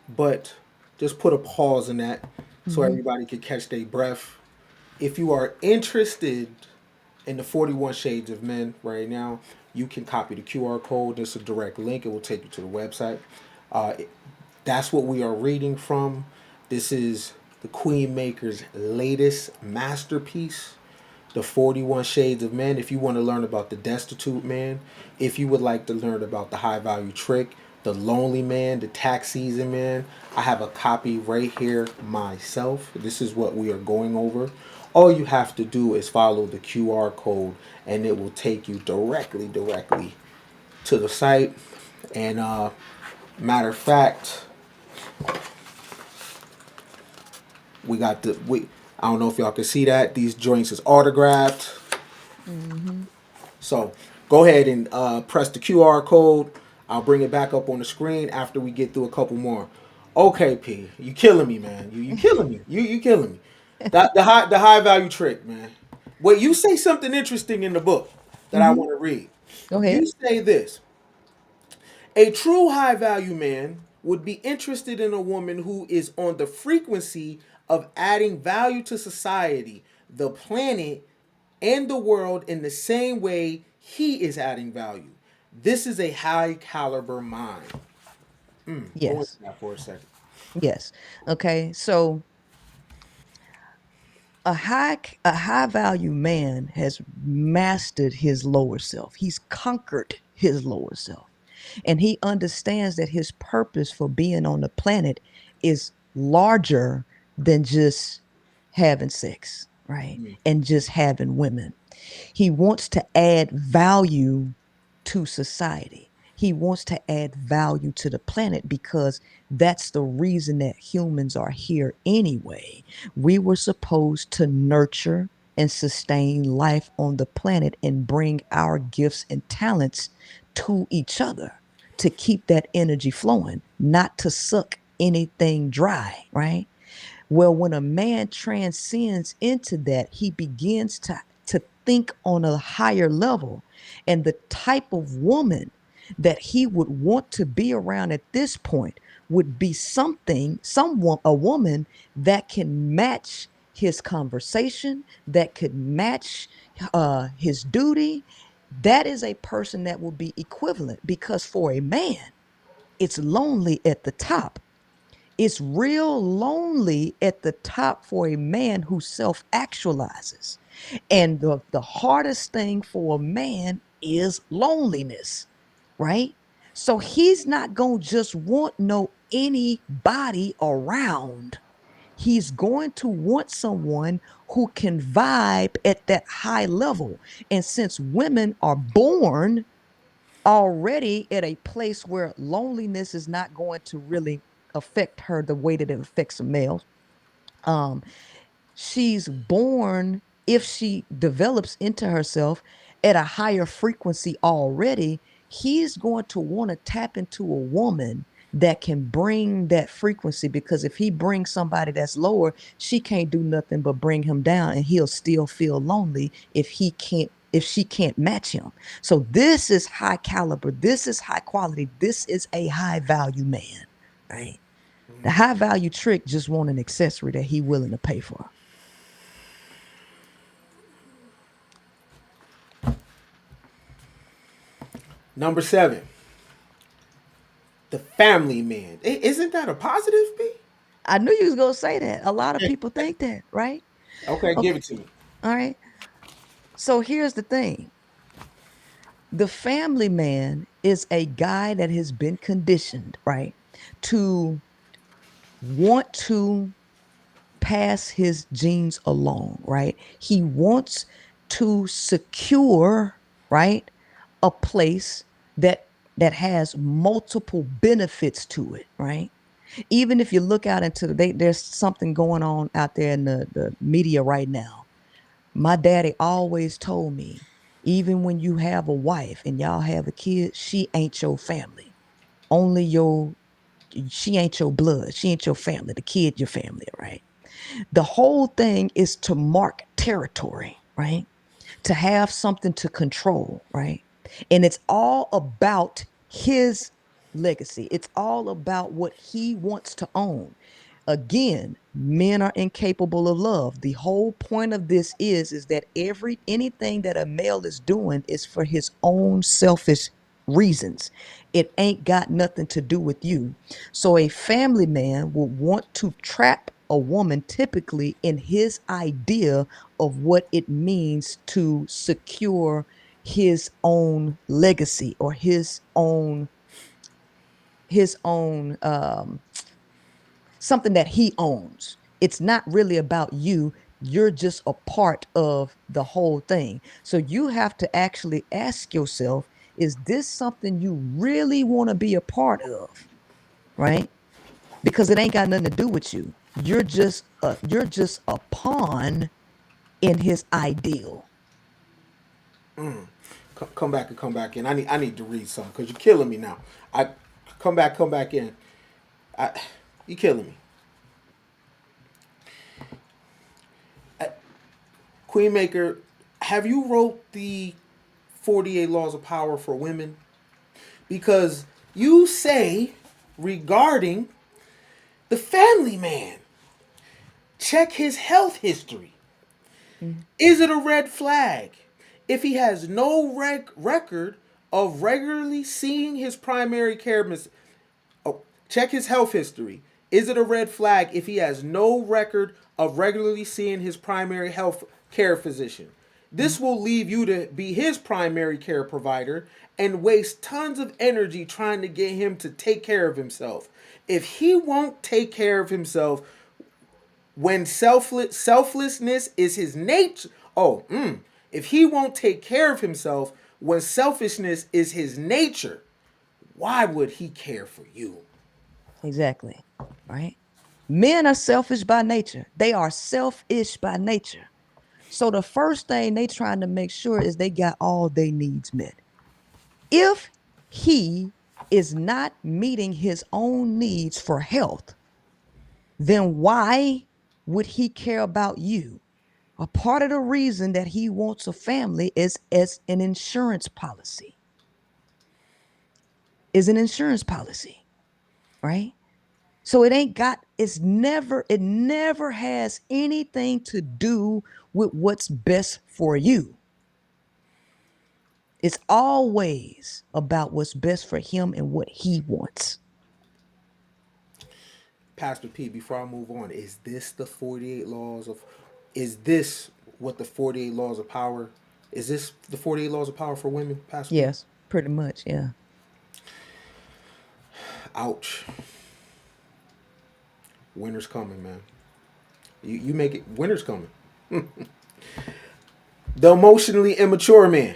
but just put a pause in that so Mm-hmm. everybody can catch their breath. If you are interested in the 41 Shades of Men right now, you can copy the QR code. There's a direct link. It will take you to the website. Uh, that's what we are reading from. This is the Queen Maker's latest masterpiece, the 41 Shades of Men. If you want to learn about the destitute man, if you would like to learn about the high value trick, the lonely man, the tax season man, I have a copy right here myself. This is what we are going over. All you have to do is follow the QR code and it will take you directly to the site. And matter of fact, we got the we I don't know if y'all can see that. These joints is autographed. Mm-hmm. So go ahead and press the QR code. I'll bring it back up on the screen after we get through a couple more. Okay, P, you killing me, man. You killing me. You killing me. That the high value trick, man. Wait, you say something interesting in the book that I Mm-hmm. want to read. Go You ahead. say this: a true high value man would be interested in a woman who is on the frequency of adding value to society, the planet, and the world in the same way he is adding value. This is a high caliber mind. Go into Yes. that for a second. Yes. Okay. So a high value man has mastered his lower self. He's conquered his lower self. And he understands that his purpose for being on the planet is larger than just having sex, right? Mm. And just having women. He wants to add value to society. He wants to add value to the planet because that's the reason that humans are here anyway. We were supposed to nurture and sustain life on the planet and bring our gifts and talents to each other to keep that energy flowing, not to suck anything dry, right? Well, when a man transcends into that, he begins to think on a higher level. And the type of woman that he would want to be around at this point would be someone, a woman that can match his conversation, that could match his duty. That is a person that will be equivalent because for a man, it's lonely at the top. It's real lonely at the top for a man who self actualizes. And the hardest thing for a man is loneliness, right? So he's not going to just want no anybody around. He's going to want someone who can vibe at that high level. And since women are born already at a place where loneliness is not going to really affect her the way that it affects a male. Um, she's born, if she develops into herself at a higher frequency already, he's going to want to tap into a woman that can bring that frequency because if he brings somebody that's lower, she can't do nothing but bring him down and he'll still feel lonely if she can't match him. So this is high caliber, this is high quality, this is a high value man, right? The high value trick just want an accessory that he willing to pay for. Number 7, the family man. Isn't that a positive, B? I knew you was gonna say that. A lot of people think that, right? Okay, give Okay. it to me. All right. So here's the thing. The family man is a guy that has been conditioned, right, to want to pass his genes along, right? He wants to secure, right, a place that has multiple benefits to it, right? Even if you look out into there's something going on out there in the media right now. My daddy always told me, even when you have a wife and y'all have a kid, she ain't your family. Only your she ain't your blood. She ain't your family. The kid your family, right? The whole thing is to mark territory, right? To have something to control, right? And it's all about his legacy. It's all about what he wants to own. Again, men are incapable of love. The whole point of this is that anything that a male is doing is for his own selfish reasons. It ain't got nothing to do with you. So a family man will want to trap a woman typically in his idea of what it means to secure his own legacy or his own something that he owns. It's not really about you. You're just a part of the whole thing. So you have to actually ask yourself, is this something you really want to be a part of? Right? Because it ain't got nothing to do with you. You're just a pawn in his ideal. Come back and come back in. I need to read something because you're killing me now. I come back in. I you killing me. Queenmaker, have you wrote the 48 laws of power for women? Because you say regarding the family man, check his health history. Mm. Is it a red flag if he has no record of regularly seeing his primary care. Oh, check his health history. Is it a red flag if he has no record of regularly seeing his primary health care physician? This will leave you to be his primary care provider and waste tons of energy trying to get him to take care of himself. If he won't take care of himself when selflessness is his nature, if he won't take care of himself when selfishness is his nature, why would he care for you? Exactly. Right? Men are selfish by nature. They are selfish by nature. So the first thing they trying to make sure is they got all their needs met. If he is not meeting his own needs for health, then why would he care about you? A part of the reason that he wants a family is as an insurance policy. Is an insurance policy, right? So it never has anything to do with what's best for you. It's always about what's best for him and what he wants. Pastor P, before I move on, is this what the 48 laws of power, is this the 48 laws of power for women, Pastor P? Yes, pretty much. Yeah. Ouch. Winter's coming, man. You make it, winter's coming. The emotionally immature man.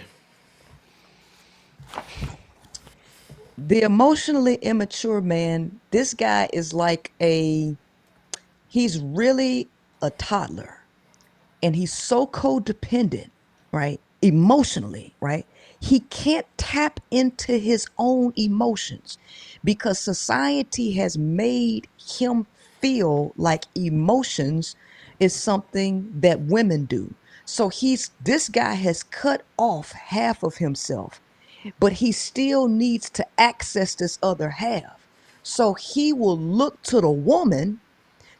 The emotionally immature man, this guy is like he's really a toddler, and he's so codependent, right? Emotionally, right? He can't tap into his own emotions because society has made him feel like emotions is something that women do. So this guy has cut off half of himself, but he still needs to access this other half. So he will look to the woman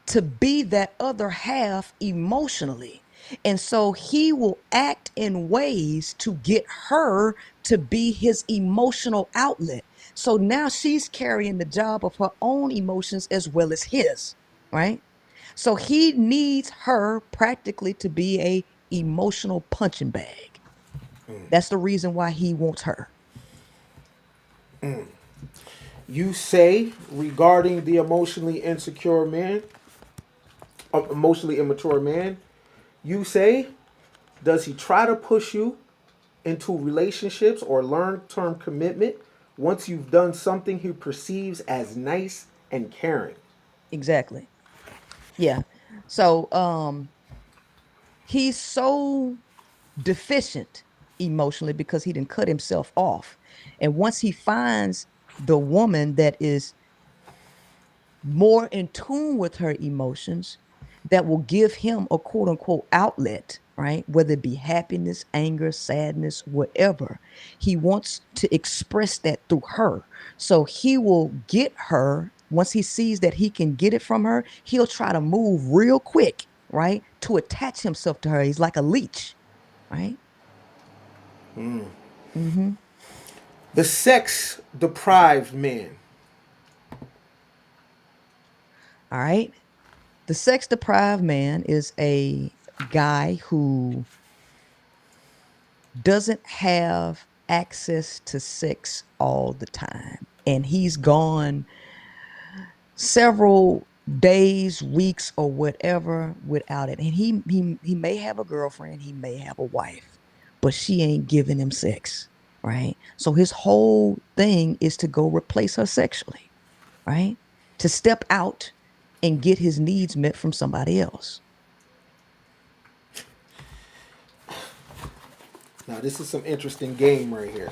to be that other half emotionally. And so he will act in ways to get her to be his emotional outlet. So now she's carrying the job of her own emotions as well as his, right? So he needs her practically to be a emotional punching bag. That's the reason why he wants her. You say regarding the emotionally immature man, you say, does he try to push you into relationships or long-term commitment once you've done something he perceives as nice and caring? Exactly. Yeah. So he's so deficient emotionally because he didn't cut himself off. And once he finds the woman that is more in tune with her emotions, that will give him a quote unquote outlet, right? Whether it be happiness, anger, sadness, whatever. He wants to express that through her. So he will get her. Once he sees that he can get it from her, he'll try to move real quick, right? To attach himself to her. He's like a leech, right? Mm-hmm. The sex deprived man. All right. The sex deprived man is a guy who doesn't have access to sex all the time. And he's gone several days, weeks, or whatever without it. And he may have a girlfriend, he may have a wife, but she ain't giving him sex, right? So his whole thing is to go replace her sexually, right? To step out and get his needs met from somebody else. Now this is some interesting game right here.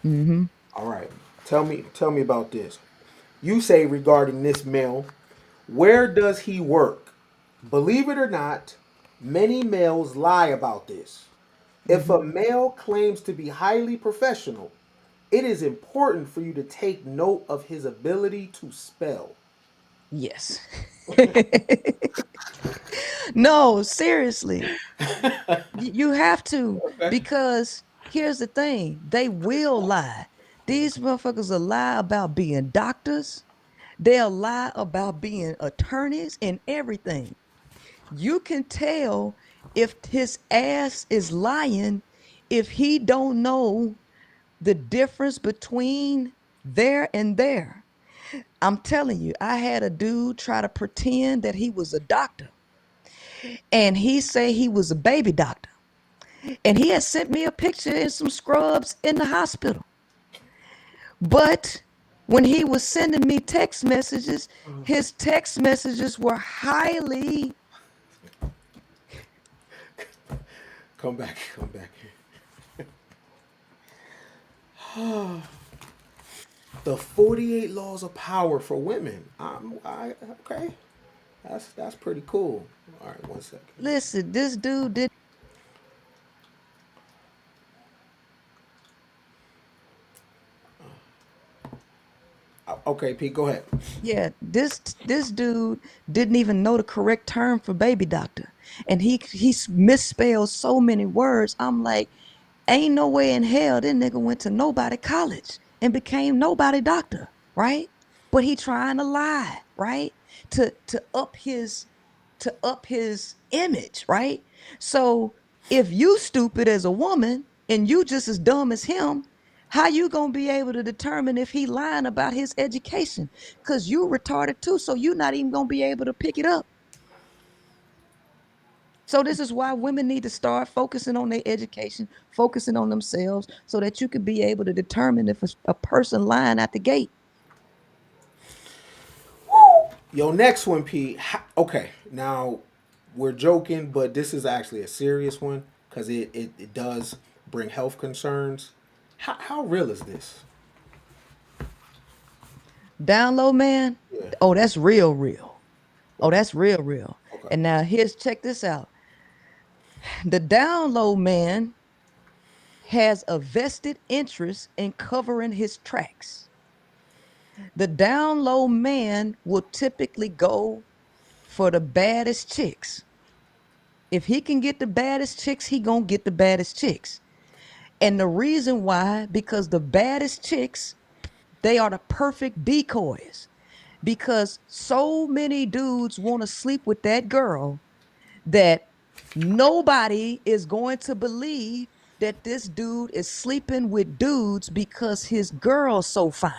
Mm-hmm. All right. Tell me about this. You say regarding this male, where does he work? Believe it or not, many males lie about this. If Mm-hmm. a male claims to be highly professional, it is important for you to take note of his ability to spell. Yes. No, seriously. You have to, Okay. because here's the thing, they will lie. These motherfuckers will lie about being doctors. They'll lie about being attorneys and everything. You can tell if his ass is lying if he don't know the difference between there and there. I'm telling you, I had a dude try to pretend that he was a doctor, and he say he was a baby doctor. And he had sent me a picture in some scrubs in the hospital. But when he was sending me text messages, his text messages were highly. Come back, come back. The 48 laws of power for women. Okay. That's pretty cool. All right, 1 second. Listen, this dude did. Okay, Pete, go ahead. Yeah, this dude didn't even know the correct term for baby doctor, and he misspelled so many words. I'm like, ain't no way in hell this nigga went to nobody college and became nobody doctor, right? But he trying to lie, right? To up his image, right? So if you stupid as a woman and you just as dumb as him, how you gonna be able to determine if he lying about his education? Cause you retarded too, so you not even gonna be able to pick it up. So this is why women need to start focusing on their education, focusing on themselves, so that you can be able to determine if a person lying at the gate. Yo, next one, Pete. Okay, now we're joking, but this is actually a serious one because it does bring health concerns. How real is this? Down low, man. Yeah. Oh, that's real, real. Oh, Okay. that's real, real. Okay. And now here's check this out. The down low man has a vested interest in covering his tracks. The down low man will typically go for the baddest chicks. If he can get the baddest chicks, he gonna get the baddest chicks. And the reason why, because the baddest chicks, they are the perfect decoys. Because so many dudes want to sleep with that girl that nobody is going to believe that this dude is sleeping with dudes because his girl's so fine,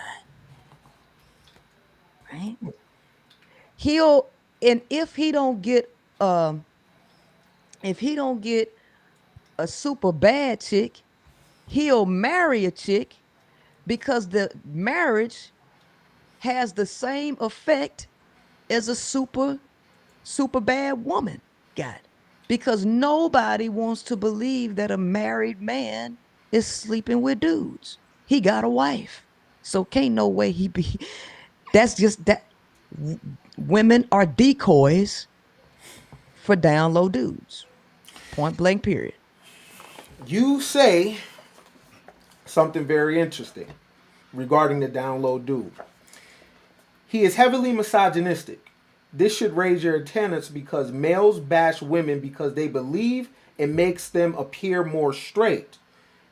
right? He'll and if he don't get a super bad chick, he'll marry a chick because the marriage has the same effect as a super bad woman got. Because nobody wants to believe that a married man is sleeping with dudes. He got a wife. So can't no way he be. That's just that. Women are decoys for down low dudes. Point blank, period. You say something very interesting regarding the download dude. He is heavily misogynistic. This should raise your antennas because males bash women because they believe it makes them appear more straight.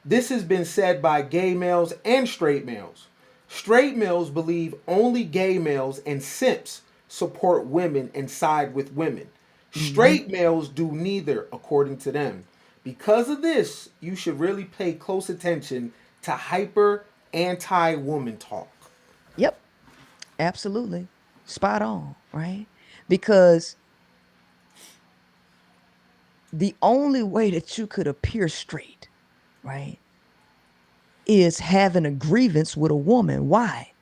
This has been said by gay males and straight males. Straight males believe only gay males and simps support women and side with women. Mm-hmm. Straight males do neither, according to them. Because of this, you should really pay close attention to hyper anti woman talk. Yep, absolutely. Spot on, right? Because the only way that you could appear straight, right, is having a grievance with a woman. Why?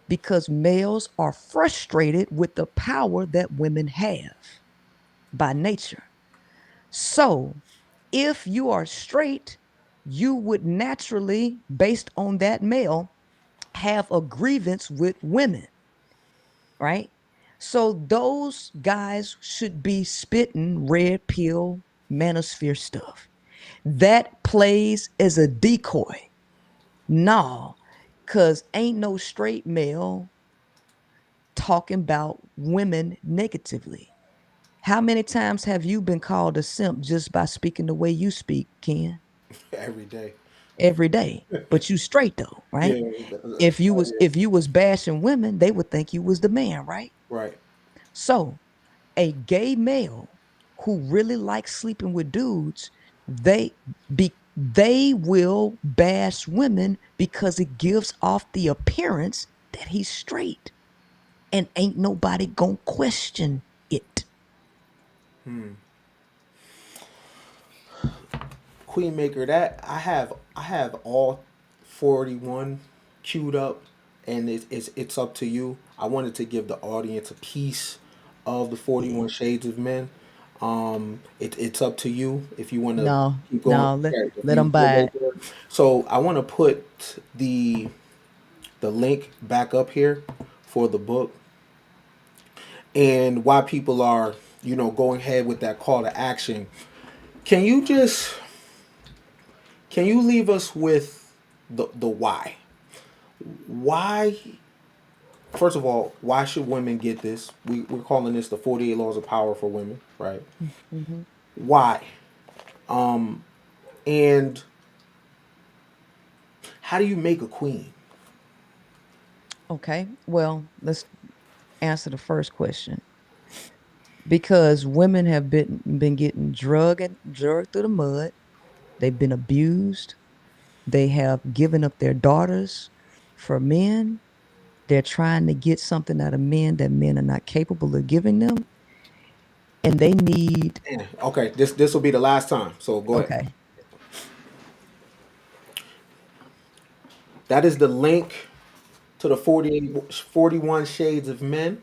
Because males are frustrated with the power that women have by nature. So, if you are straight, you would naturally, based on that male, have a grievance with women, right? So, those guys should be spitting red pill manosphere stuff. That plays as a decoy. No, because ain't no straight male talking about women negatively. How many times have you been called a simp just by speaking the way you speak, Ken? Every day. every day. But you straight though, Yeah. right? If you was bashing women, they would think you was the man, right? Right. So a gay male who really likes sleeping with dudes, they will bash women because it gives off the appearance that he's straight, and ain't nobody gonna question it. Queenmaker, that I have all 41 queued up, and it's up to you. I wanted to give the audience a piece of the Yeah. 41 Shades of Men. It's up to you if you want to No, keep going. no, let Right, if let you them buy it. so I want to put the link back up here for the book, and why people are going ahead with that call to action. Can you just can you leave us with the why? Why, first of all, why should women get this? We're calling this the 48 laws of power for women, right? Hmm. Why? And how do you make a queen? Okay, well, let's answer the first question. Because women have been getting drugged through the mud. They've been abused. They have given up their daughters for men. They're trying to get something out of men that men are not capable of giving them. And they need, Okay, this will be the last time, so go ahead. okay, That is the link to the 41 Shades of Men,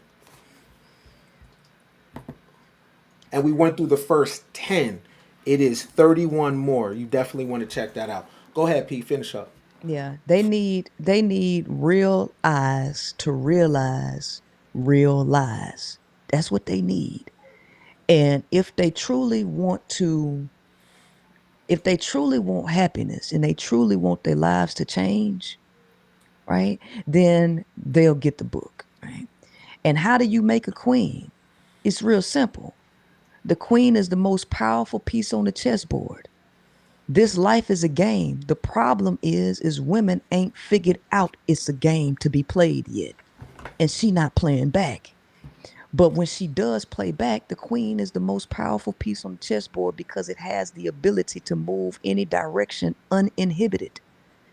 and we went through the first 10. It is 31 more. You definitely want to check that out. Go ahead, Pete, finish up. yeah, they need real eyes to realize real lies. That's what they need. And if they truly want happiness and they truly want their lives to change, right, then they'll get the book, right? And how do you make a queen? It's real simple. The queen is the most powerful piece on the chessboard. This life is a game. The problem is women ain't figured out it's a game to be played yet. And she not playing back. But when she does play back, the queen is the most powerful piece on the chessboard because it has the ability to move any direction uninhibited,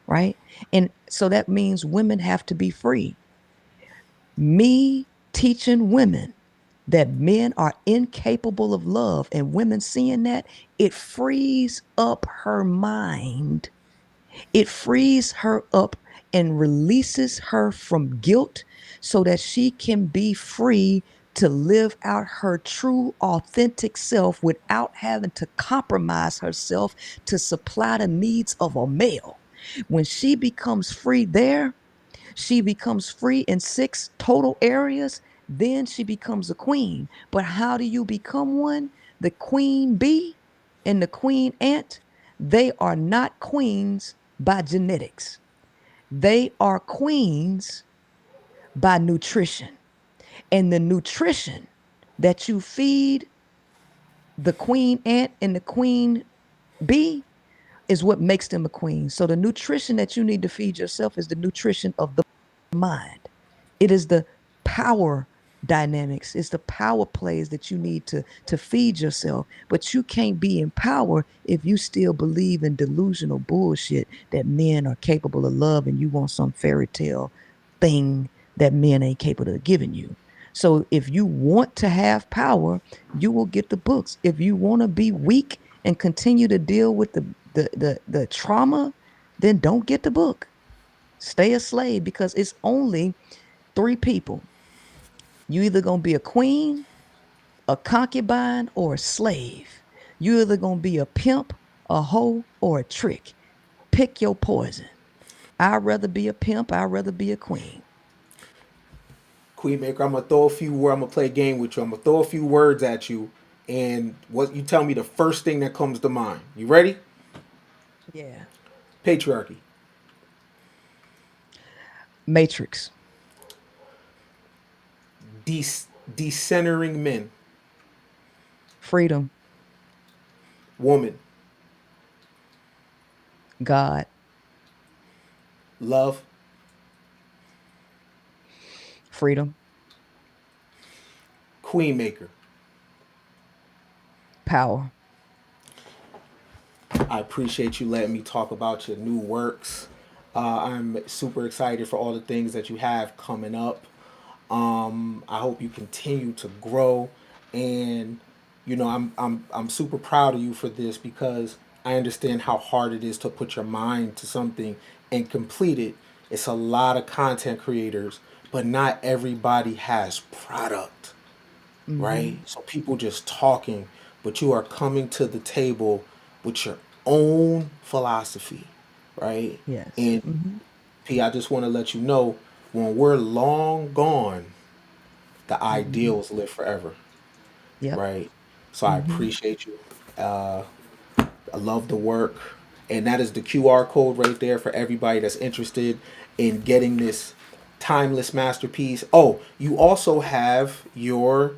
right? And so that means women have to be free. Me teaching women that men are incapable of love and women seeing that, it frees up her mind. It frees her up and releases her from guilt so that she can be free to live out her true, authentic self without having to compromise herself to supply the needs of a male. When she becomes free there, she becomes free in 6 total areas, then she becomes a queen. But how do you become one? The queen bee and the queen ant, they are not queens by genetics. They are queens by nutrition. And the nutrition that you feed the queen ant and the queen bee is what makes them a queen. So the nutrition that you need to feed yourself is the nutrition of the mind. It is the power dynamics. It's the power plays that you need to feed yourself. But you can't be in power if you still believe in delusional bullshit that men are capable of love and you want some fairy tale thing that men ain't capable of giving you. So if you want to have power, you will get the books. If you want to be weak and continue to deal with the trauma, then don't get the book. Stay a slave because it's only 3 people. You either gonna be a queen, a concubine, or a slave. You either gonna be a pimp, a hoe, or a trick. Pick your poison. I'd rather be a pimp. I'd rather be a queen. Queenmaker, I'm gonna throw a few words. I'm gonna play a game with you. I'm gonna throw a few words at you, and what you tell me the first thing that comes to mind. You ready? Yeah. Patriarchy, Matrix. decentering men, Freedom. woman, God. Love. Freedom. Queenmaker. Power. I appreciate you letting me talk about your new works. I'm super excited for all the things that you have coming up. I hope you continue to grow, and I'm super proud of you for this because I understand how hard it is to put your mind to something and complete it. It's a lot of content creators, but not everybody has product, right? Mm-hmm. So people just talking, but you are coming to the table with your own philosophy, right? Yes. And Mm-hmm. P, I just want to let you know when we're long gone, the Mm-hmm. ideals live forever, Yep. right? So I Mm-hmm. appreciate you. I love the work. And that is the QR code right there for everybody that's interested in getting this timeless masterpiece. Oh, you also have your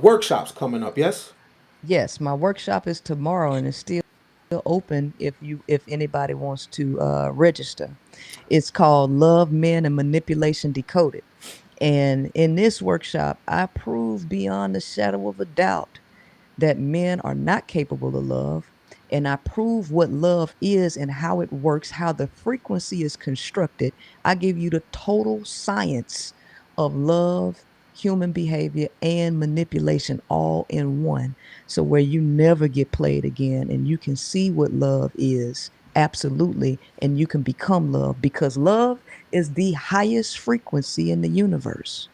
workshops coming up, yes? Yes, my workshop is tomorrow and it's still open if anybody wants to register. It's called Love, Men, and Manipulation Decoded. And in this workshop, I prove beyond the shadow of a doubt that men are not capable of love. And I prove what love is and how it works, how the frequency is constructed. I give you the total science of love, human behavior, and manipulation all in one. So, where you never get played again and you can see what love is. Absolutely. And you can become love because love is the highest frequency in the universe.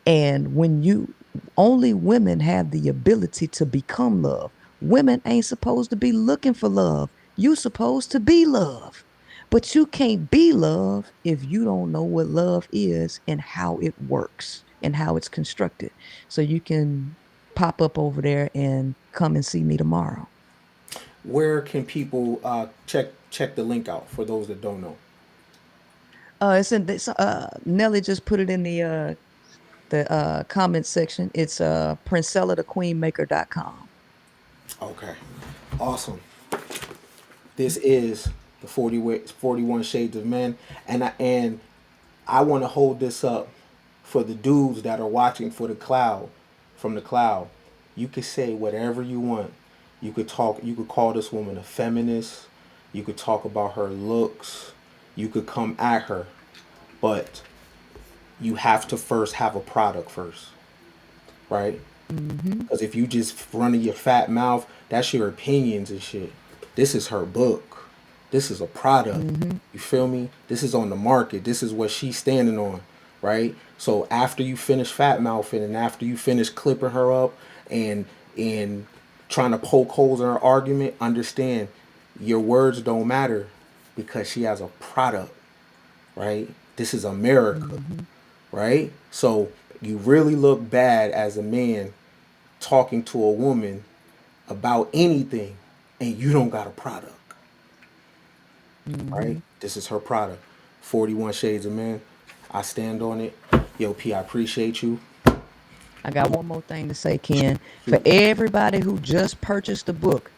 And when you only women have the ability to become love. Women ain't supposed to be looking for love. You supposed to be love. But you can't be love if you don't know what love is and how it works and how it's constructed. So you can pop up over there and come and see me tomorrow. Where can people check the link out for those that don't know? It's in this, Nelly just put it in the comment section. It's princellathequeenmaker.com. Okay, awesome. This is the 41 Shades of Men, and I want to hold this up for the dudes that are watching for the cloud, from the cloud. You could say whatever you want. You could call this woman a feminist. You could talk about her looks. You could come at her. But you have to first have a product first, right? Mm-hmm. Because if you just running your fat mouth, that's your opinions and shit. This is her book. This is a product. Mm-hmm. You feel me? This is on the market. This is what she's standing on, right? So after you finish fat mouthing and after you finish clipping her up and trying to poke holes in her argument, understand your words don't matter because she has a product, right? This is America, Mm-hmm. right? So you really look bad as a man talking to a woman about anything and you don't got a product, right? Mm-hmm. This is her product. 41 Shades of Men. I stand on it. Yo, P, I appreciate you. I got one more thing to say, Shoot, Ken. For shoot. everybody who just purchased the book,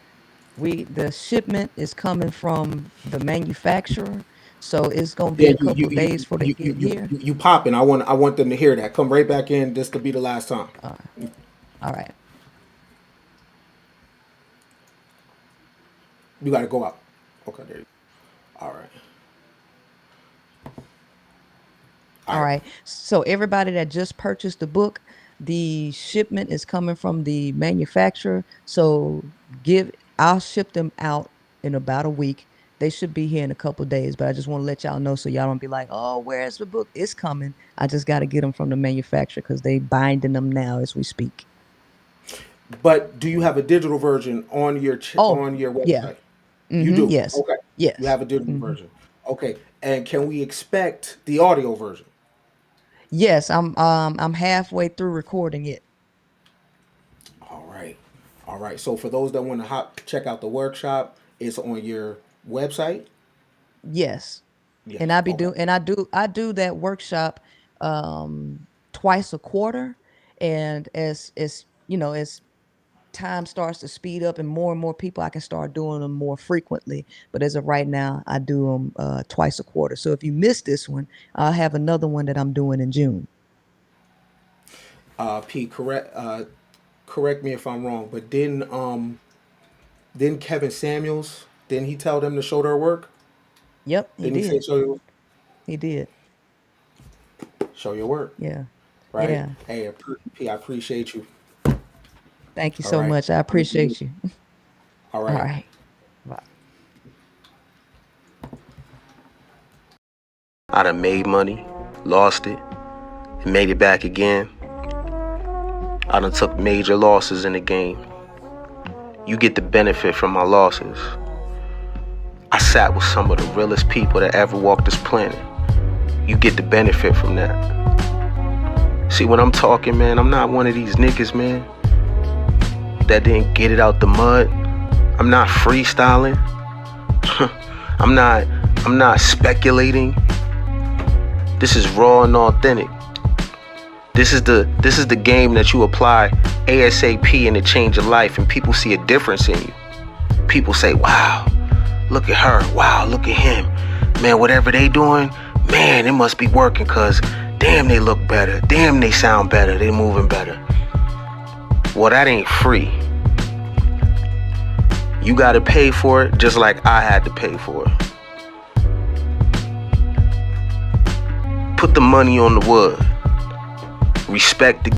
the shipment is coming from the manufacturer, so it's gonna be Yeah, a couple of days before they get here. you popping. I want them to hear that. Come right back in. This to be the last time. Uh, all right, You got to go out. Okay, there you go. All right. All all right. right. So everybody that just purchased the book, the shipment is coming from the manufacturer. So give, I'll ship them out in about a week. They should be here in a couple of days, but I just want to let y'all know so y'all don't be like, "Oh, where's the book?" It's coming. I just got to get them from the manufacturer because they binding them now as we speak. But do you have a digital version Oh, on your yeah. website? You Mm-hmm. do. Yes. Okay. You Yes. have a digital Mm-hmm. version. Okay. And can we expect the audio version? Yes, I'm halfway through recording it. All right. All right. So for those that want to check out the workshop, it's on your website. Yes. And Yes. I be Okay. doing and I do that workshop twice a quarter. And as you know, as time starts to speed up and more people, I can start doing them more frequently. But as of right now, I do them twice a quarter. So if you miss this one, I'll have another one that I'm doing in June. Pete, correct me if I'm wrong, but didn't Kevin Samuels, didn't he tell them to show their work? Yep, he Didn't he say did. He did. show your work, Yeah. right? Yeah. Hey, P, I appreciate you. Thank you All so right. much. I appreciate you. All All right. right. Bye. I done made money, lost it, and made it back again. I done took major losses in the game. You get the benefit from my losses. I sat with some of the realest people that ever walked this planet. You get the benefit from that. See, when I'm talking, man, I'm not one of these niggas, man, that didn't get it out the mud. I'm not freestyling. I'm not speculating. This is raw and authentic. This is the game that you apply ASAP and it change your life, and people see a difference in you. People say, wow, look at her. Wow, look at him. Man, whatever they doing, man, it must be working, cause damn, they look better. Damn, they sound better. They moving better. Well, that ain't free. You gotta pay for it just like I had to pay for it. Put the money on the wood. Respect the